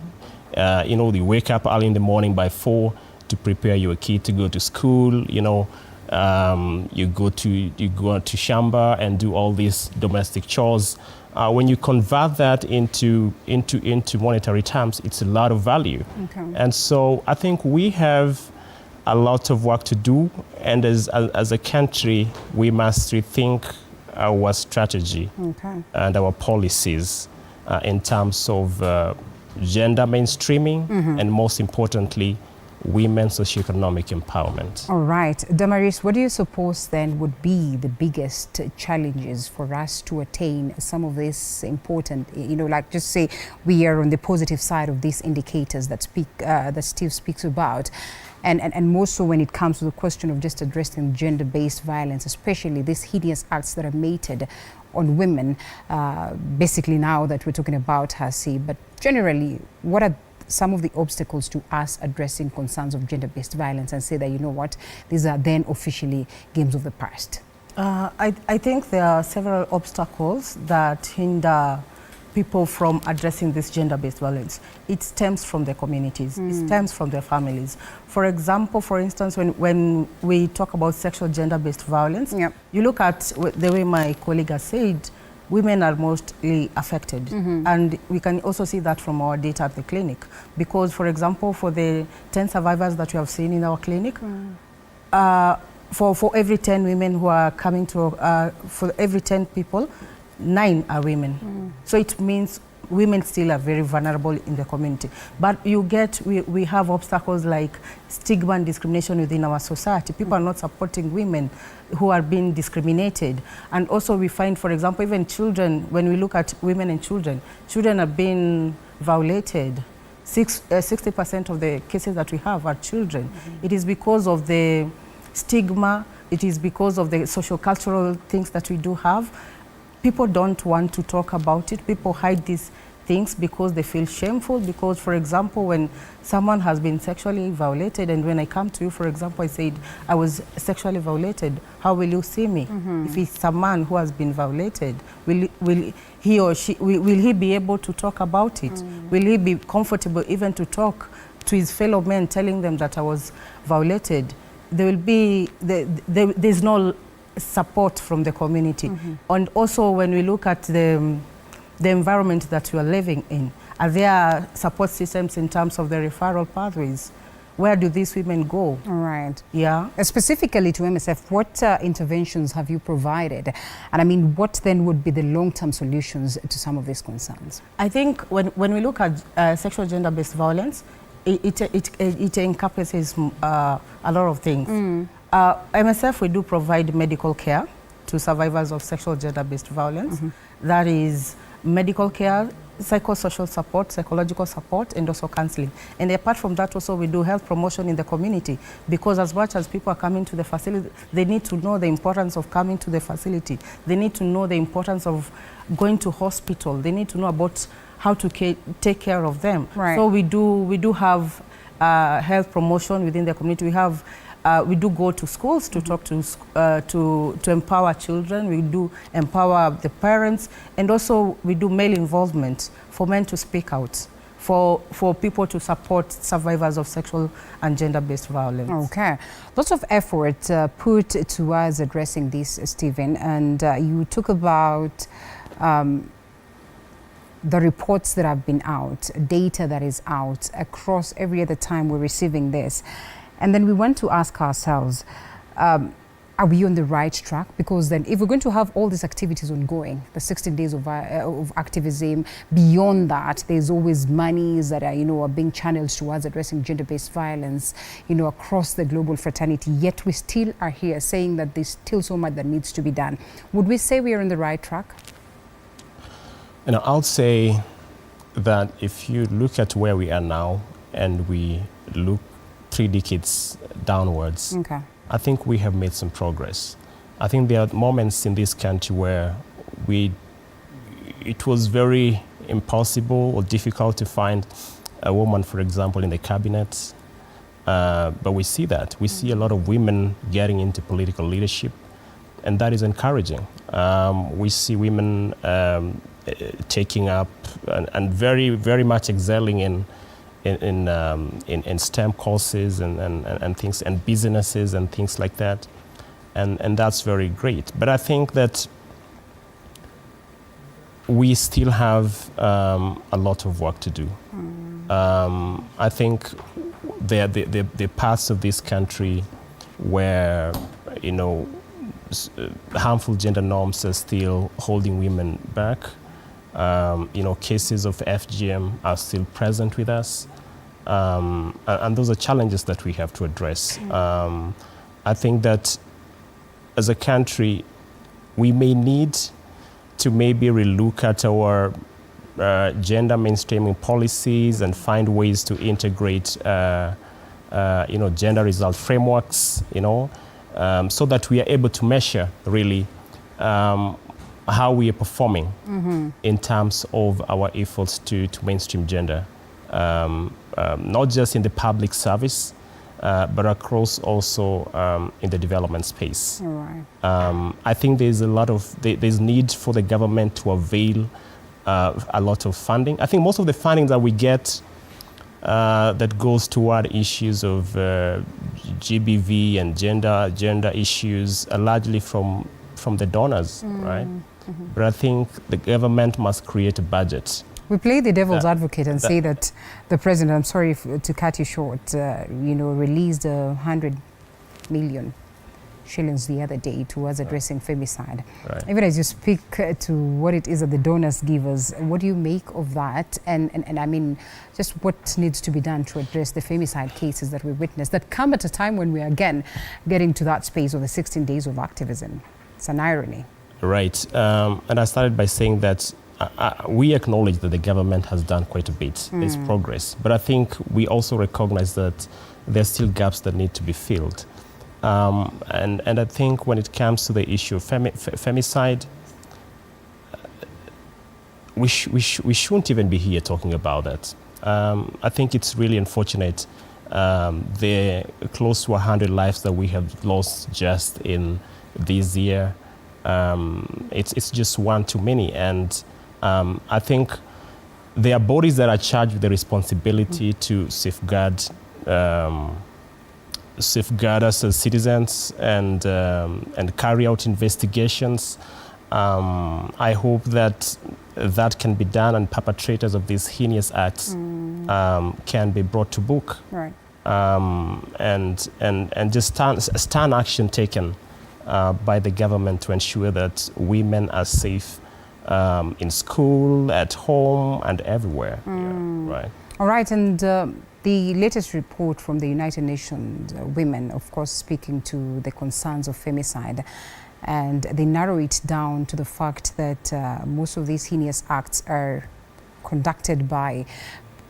you know, they wake up early in the morning by 4 to prepare your kid to go to school, you know, you go to shamba and do all these domestic chores. When you convert that into monetary terms, it's a lot of value. And so I think we have a lot of work to do, and as a country, we must rethink our strategy and our policies in terms of gender mainstreaming and, most importantly, women's socioeconomic empowerment. All right. Damaris, what do you suppose then would be the biggest challenges for us to attain some of this important, you know, like just say we are on the positive side of these indicators that Steve speaks about, and more so when it comes to the question of just addressing gender-based violence, especially these hideous acts that are meted on women, basically now that we're talking about Hasi, but generally, what are some of the obstacles to us addressing concerns of gender-based violence and say that, you know what, these are then officially games of the past? I think there are several obstacles that hinder people from addressing this gender-based violence. It stems from their communities, it stems from their families. For example, for instance, when we talk about sexual gender-based violence, you look at the way my colleague has said, women are mostly affected. And we can also see that from our data at the clinic. Because, for example, for the 10 survivors that we have seen in our clinic, for every 10 women who are coming to, for every 10 people, 9 are women. So it means women still are very vulnerable in the community. But you get, we have obstacles like stigma and discrimination within our society. People are not supporting women who are being discriminated. And also we find, for example, even children, when we look at women and children are being violated. 60% of the cases that we have are children. It is because of the stigma, it is because of the social cultural things that we do have. People don't want to talk about it. People hide these things because they feel shameful. Because, for example, when someone has been sexually violated, and when I come to you, for example, I said, I was sexually violated, how will you see me? If it's a man who has been violated, will he or she, will he be able to talk about it? Will he be comfortable even to talk to his fellow men, telling them that I was violated? There will be, there's no support from the community. And also when we look at the environment that we are living in, are there support systems in terms of the referral pathways? Where do these women go? All right. Yeah. Specifically to MSF, what interventions have you provided? And I mean, what then would be the long-term solutions to some of these concerns? I think when we look at sexual gender-based violence, it encompasses a lot of things. MSF, we do provide medical care to survivors of sexual gender-based violence. That is medical care, psychosocial support, psychological support, and also counseling. And apart from that, also we do health promotion in the community, because as much as people are coming to the facility, they need to know the importance of coming to the facility. They need to know the importance of going to hospital. They need to know about how to take care of them. Right. So we do have health promotion within the community. We do go to schools to talk to empower children. We do empower the parents, and also we do male involvement for men to speak out, for people to support survivors of sexual and gender-based violence. Okay, lots of effort put towards addressing this, Stephen, and you talk about the reports that have been out, data that is out across every other time we're receiving this. And then we want to ask ourselves, are we on the right track? Because then if we're going to have all these activities ongoing, the 16 days of activism, beyond that, there's always monies that are being channeled towards addressing gender-based violence, across the global fraternity. Yet we still are here saying that there's still so much that needs to be done. Would we say we are on the right track? I'll say that if you look at where we are now and we look 3 decades downwards, I think we have made some progress. I think there are moments in this country where it was very impossible or difficult to find a woman, for example, in the cabinet. But we see that. We see a lot of women getting into political leadership, and that is encouraging. We see women taking up and very, very much excelling in STEM courses and things, and businesses and things like that, and that's very great. But I think that we still have a lot of work to do. I think the parts of this country where harmful gender norms are still holding women back. Cases of FGM are still present with us. And those are challenges that we have to address. I think that as a country, we may need to maybe relook at our gender mainstreaming policies and find ways to integrate, gender result frameworks, so that we are able to measure really how we are performing in terms of our efforts to mainstream gender. Not just in the public service, but across also in the development space. I think there's need for the government to avail a lot of funding. I think most of the funding that we get that goes toward issues of GBV and gender issues are largely from the donors, right? But I think the government must create a budget. We play the devil's advocate and say that the president, I'm sorry to cut you short, released 100 million shillings the other day towards addressing femicide. Even as you speak to what it is that the donors give us, what do you make of that? And I mean, just what needs to be done to address the femicide cases that we witness that come at a time when we are again getting to that space of the 16 days of activism? It's an irony. Right. And I started by saying that we acknowledge that the government has done quite a bit. There's progress. But I think we also recognize that there's still gaps that need to be filled. And I think when it comes to the issue of femicide, we shouldn't even be here talking about that. I think it's really unfortunate. The close to 100 lives that we have lost just in this year, it's just one too many. And I think there are bodies that are charged with the responsibility to safeguard us as citizens and carry out investigations. I hope that can be done and perpetrators of these heinous acts can be brought to book. Right. And just stand action taken by the government to ensure that women are safe in school, at home, and everywhere. Yeah, right. All right, and the latest report from the United Nations Women, of course, speaking to the concerns of femicide, and they narrow it down to the fact that most of these heinous acts are conducted by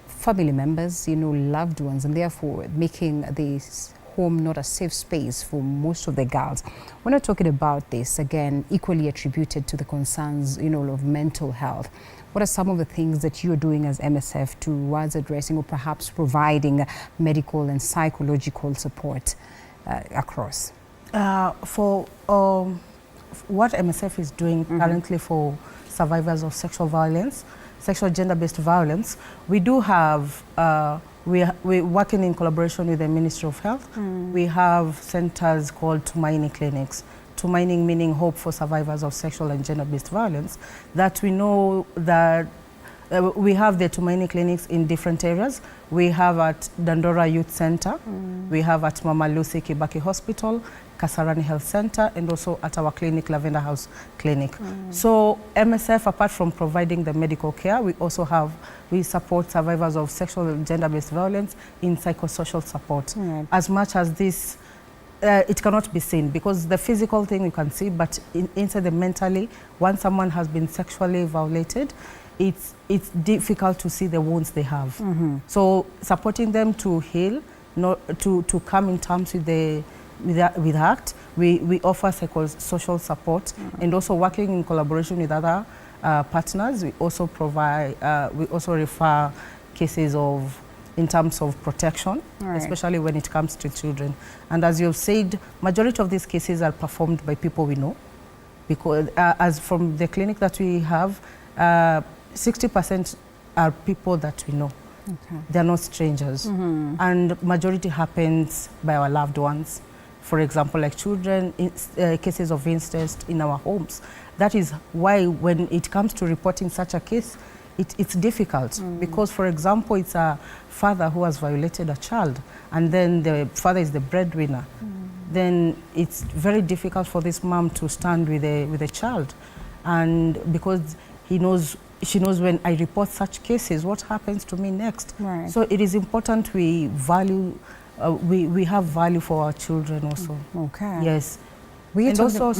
family members, loved ones, and therefore making this home not a safe space for most of the girls. We're not talking about this, again, equally attributed to the concerns, of mental health. What are some of the things that you're doing as MSF towards addressing or perhaps providing medical and psychological support across? For what MSF is doing currently for survivors of sexual violence, sexual gender-based violence, we do have, we're working in collaboration with the Ministry of Health. We have centers called Tumaini clinics. Tumaini meaning hope for survivors of sexual and gender-based violence, that we know that we have the Tumaini clinics in different areas. We have at Dandora Youth Center, we have at Mama Lucy Kibaki Hospital, Kasarani Health Center, and also at our clinic, Lavender House Clinic. So MSF, apart from providing the medical care, we support survivors of sexual and gender-based violence in psychosocial support. As much as this, it cannot be seen, because the physical thing you can see, but inside the mentally, once someone has been sexually violated, it's difficult to see the wounds they have. So supporting them to heal, to come in terms with ACT, we offer psychosocial support, and also working in collaboration with other partners. We also provide, we also refer cases in terms of protection, especially when it comes to children. And as you've said, majority of these cases are performed by people we know, because as from the clinic that we have, 60% are people that we know. They're not strangers. And majority happens by our loved ones. For example, like children, cases of incest in our homes. That is why when it comes to reporting such a case, it's difficult, because, for example, it's a father who has violated a child, and then the father is the breadwinner. Then it's very difficult for this mom to stand with a child, and because she knows when I report such cases, what happens to me next. So it is important we value, we have value for our children also. Yes. And also,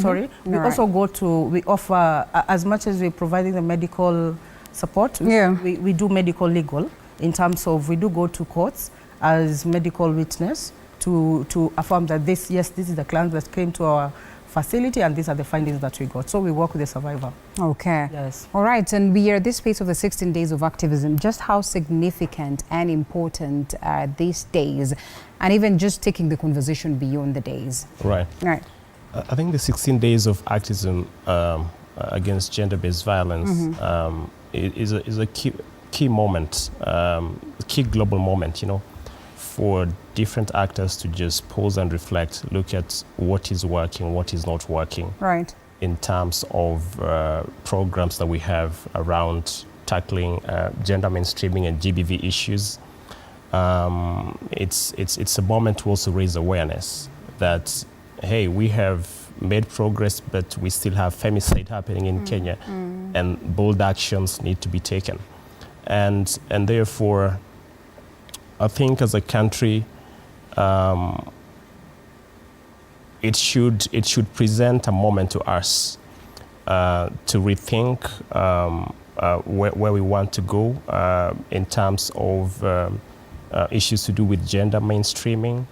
we also we offer, as much as we're providing the medical support, we do medical legal, in terms of we do go to courts as medical witness to affirm that this is the client that came to our facility, and these are the findings that we got. So we work with the survivor. Yes. All right, and we are at this phase of the 16 days of activism. Just how significant and important are these days, and even just taking the conversation beyond the days? Right. I think the 16 days of activism against gender-based violence is a key moment, key global moment, for different actors to just pause and reflect, look at what is working, what is not working. In terms of programs that we have around tackling gender mainstreaming and GBV issues. It's a moment to also raise awareness that, hey, we have made progress, but we still have femicide happening in Kenya, and bold actions need to be taken. And therefore, I think as a country, it should present a moment to us to rethink where we want to go in terms of issues to do with gender mainstreaming.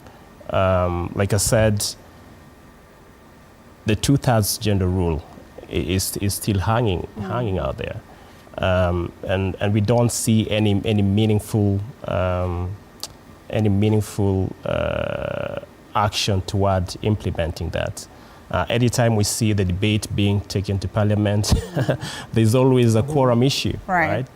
Like I said, the 2/3 gender rule is still hanging out there. and we don't see any meaningful action toward implementing that. Anytime we see the debate being taken to Parliament, there's always a quorum issue, right?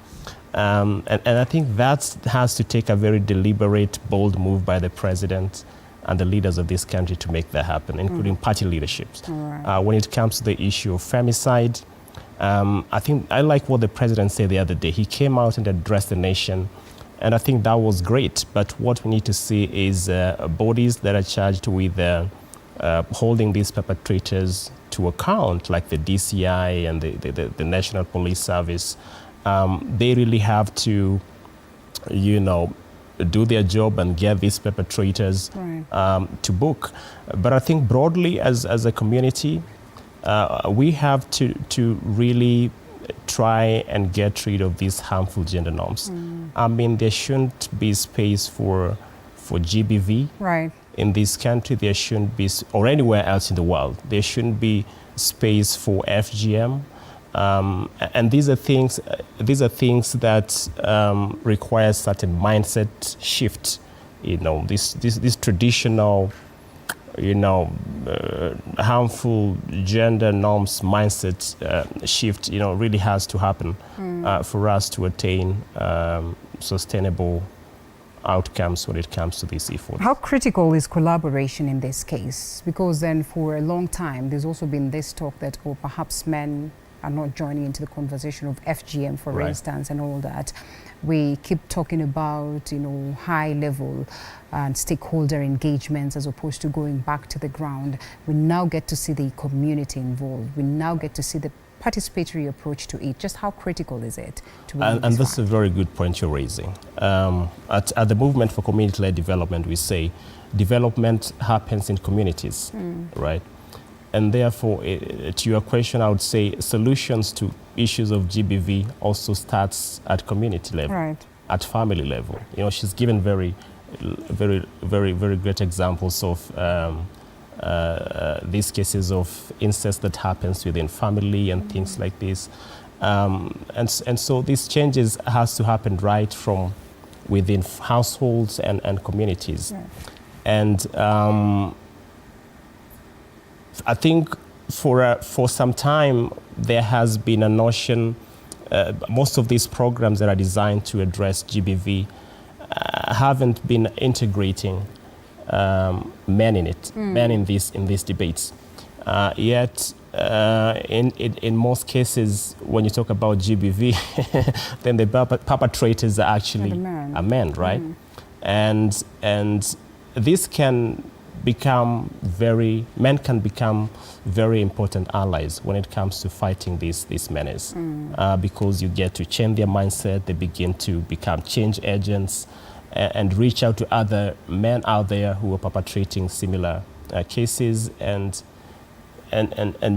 And I think that has to take a very deliberate, bold move by the president and the leaders of this country to make that happen, including party leaderships. When it comes to the issue of femicide, I think I like what the president said the other day. He came out and addressed the nation, and I think that was great. But what we need to see is bodies that are charged with holding these perpetrators to account, like the DCI and the National Police Service. They really have to, do their job and get these perpetrators to book. But I think broadly as a community, we have to really try and get rid of these harmful gender norms. I mean, there shouldn't be space for GBV in this country. There shouldn't be, or anywhere else in the world, there shouldn't be space for FGM. And these are things that require certain mindset shift. This traditional, harmful gender norms mindset shift, really has to happen for us to attain sustainable outcomes when it comes to this effort. How critical is collaboration in this case? Because then for a long time, there's also been this talk that, perhaps men are not joining into the conversation of FGM, for instance, and all that. We keep talking about, high level and stakeholder engagements as opposed to going back to the ground. We now get to see the community involved. We now get to see the participatory approach to it. Just how critical is it? And that's a very good point you're raising. At the Movement for Community-Led Development, we say development happens in communities, right? And therefore, to your question, I would say solutions to issues of GBV also starts at community level, at family level. She's given very great examples of these cases of incest that happens within family and things like this. And so these changes has to happen right from within households and communities. And I think for some time there has been a notion, most of these programs that are designed to address GBV haven't been integrating men in it, men in these debates. Yet in most cases, when you talk about GBV, then the perpetrators are actually men, right? And this can become men can become very important allies when it comes to fighting this menace, because you get to change their mindset. They begin to become change agents and reach out to other men out there who are perpetrating similar cases and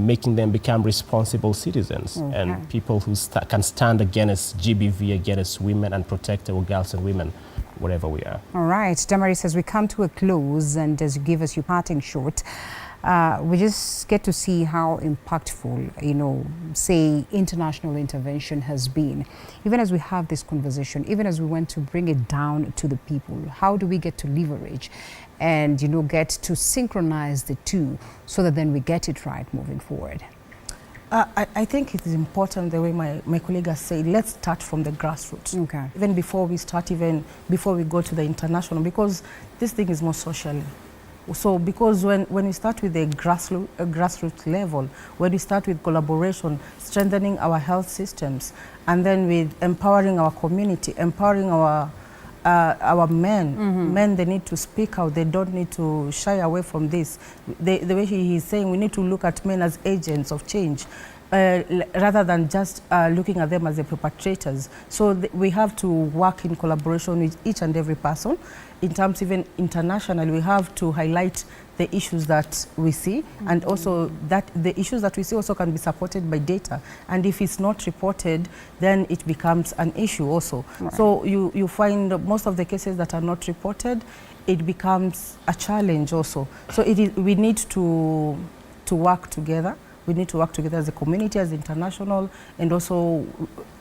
making them become responsible citizens and people who can stand against GBV, against women, and protect our girls and women wherever we are. All right, Damaris, as we come to a close and as you give us your parting shot, we just get to see how impactful, say, international intervention has been. Even as we have this conversation, even as we want to bring it down to the people, how do we get to leverage and, get to synchronize the two so that then we get it right moving forward? I think it is important, the way my colleague has said, let's start from the grassroots. Even before we start, even before we go to the international, because this thing is more socially. So because when we start with the grassroots level, when we start with collaboration, strengthening our health systems, and then with empowering our community, empowering our men, they need to speak out. They don't need to shy away from this. The way he's saying, we need to look at men as agents of change, rather than just looking at them as the perpetrators. So we have to work in collaboration with each and every person. In terms even internationally, we have to highlight the issues that we see, and also that the issues that we see also can be supported by data. And if it's not reported, then it becomes an issue also. So you find most of the cases that are not reported, it becomes a challenge also. So we need to work together. we need to work together as a community, as international, and also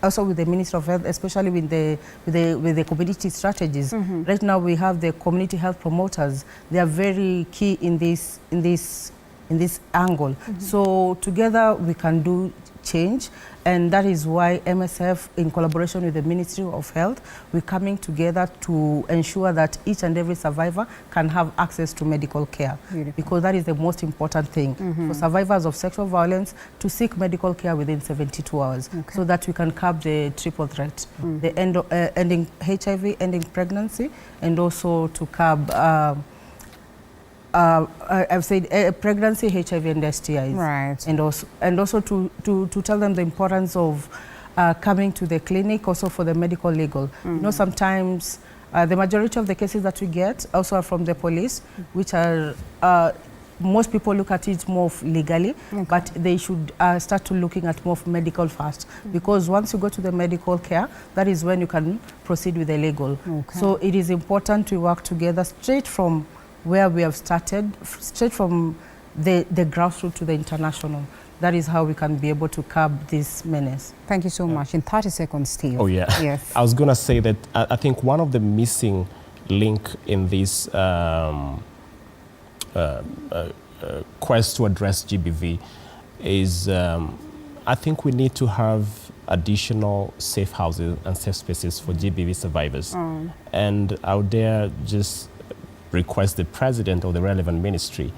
with the Ministry of Health, especially with the community strategies. Right now we have the community health promoters. They are very key in this angle. So together we can do change, and that is why MSF, in collaboration with the Ministry of Health, we're coming together to ensure that each and every survivor can have access to medical care. Beautiful. Because that is the most important thing for survivors of sexual violence, to seek medical care within 72 hours, so that we can curb the triple threat, the ending HIV, ending pregnancy, and also to curb I've said pregnancy, HIV, and STIs. Right. And also to tell them the importance of coming to the clinic, also for the medical legal. You know, sometimes the majority of the cases that we get also are from the police, which are most people look at it more legally, but they should start to looking at more medical first, because once you go to the medical care, that is when you can proceed with the legal. So it is important to work together straight from where we have started, straight from the grassroots to the international. That is how we can be able to curb this menace. Thank you so much. In 30 seconds, Steve. Oh, yeah. Yes. I was going to say that I think one of the missing link in this quest to address GBV is I think we need to have additional safe houses and safe spaces for GBV survivors. And out there, just request the president or the relevant ministry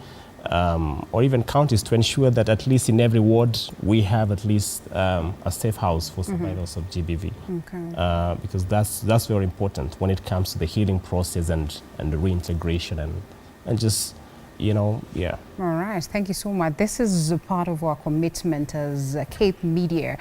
or even counties to ensure that at least in every ward we have at least a safe house for survivors of GBV. Because that's very important when it comes to the healing process and the reintegration and just, you know, yeah. All right, thank you so much. This is a part of our commitment as Cape Media.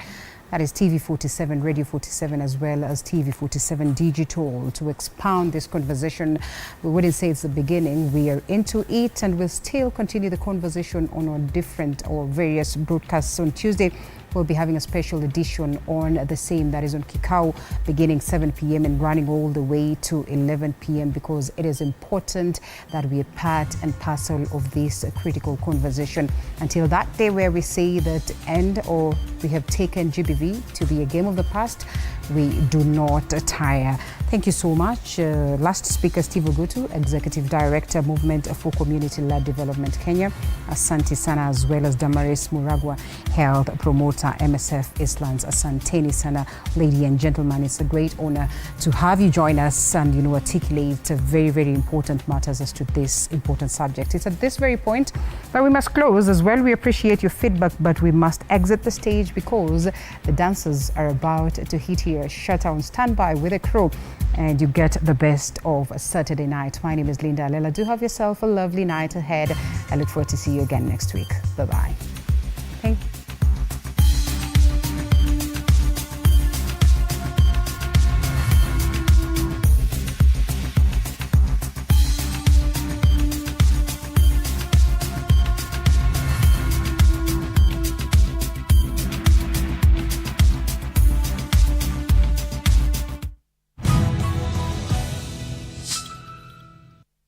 That is TV47, Radio 47, as well as TV47 Digital, to expound this conversation. We wouldn't say it's the beginning. We are into it, and we'll still continue the conversation on our different or various broadcasts. On Tuesday, we'll be having a special edition on the same, that is on Kikau, beginning 7 p.m. and running all the way to 11 p.m. because it is important that we are part and parcel of this critical conversation. Until that day where we say that end or we have taken GBV to be a game of the past, we do not tire. Thank you so much. Last speaker, Steve Ogutu, Executive Director, Movement for Community-Led Development Kenya. Asante sana, as well as Damaris Muragwa, Health Promoter, MSF Islands. Asanteni sana, ladies and gentlemen. It's a great honor to have you join us and, you know, articulate very, very important matters as to this important subject. It's at this very point that we must close as well. We appreciate your feedback, but we must exit the stage because the dancers are about to hit here. Shut down, stand by with a crew, and you get the best of a Saturday night. My name is Linda Alela. Do have yourself a lovely night ahead. I look forward to see you again next week. Bye-bye.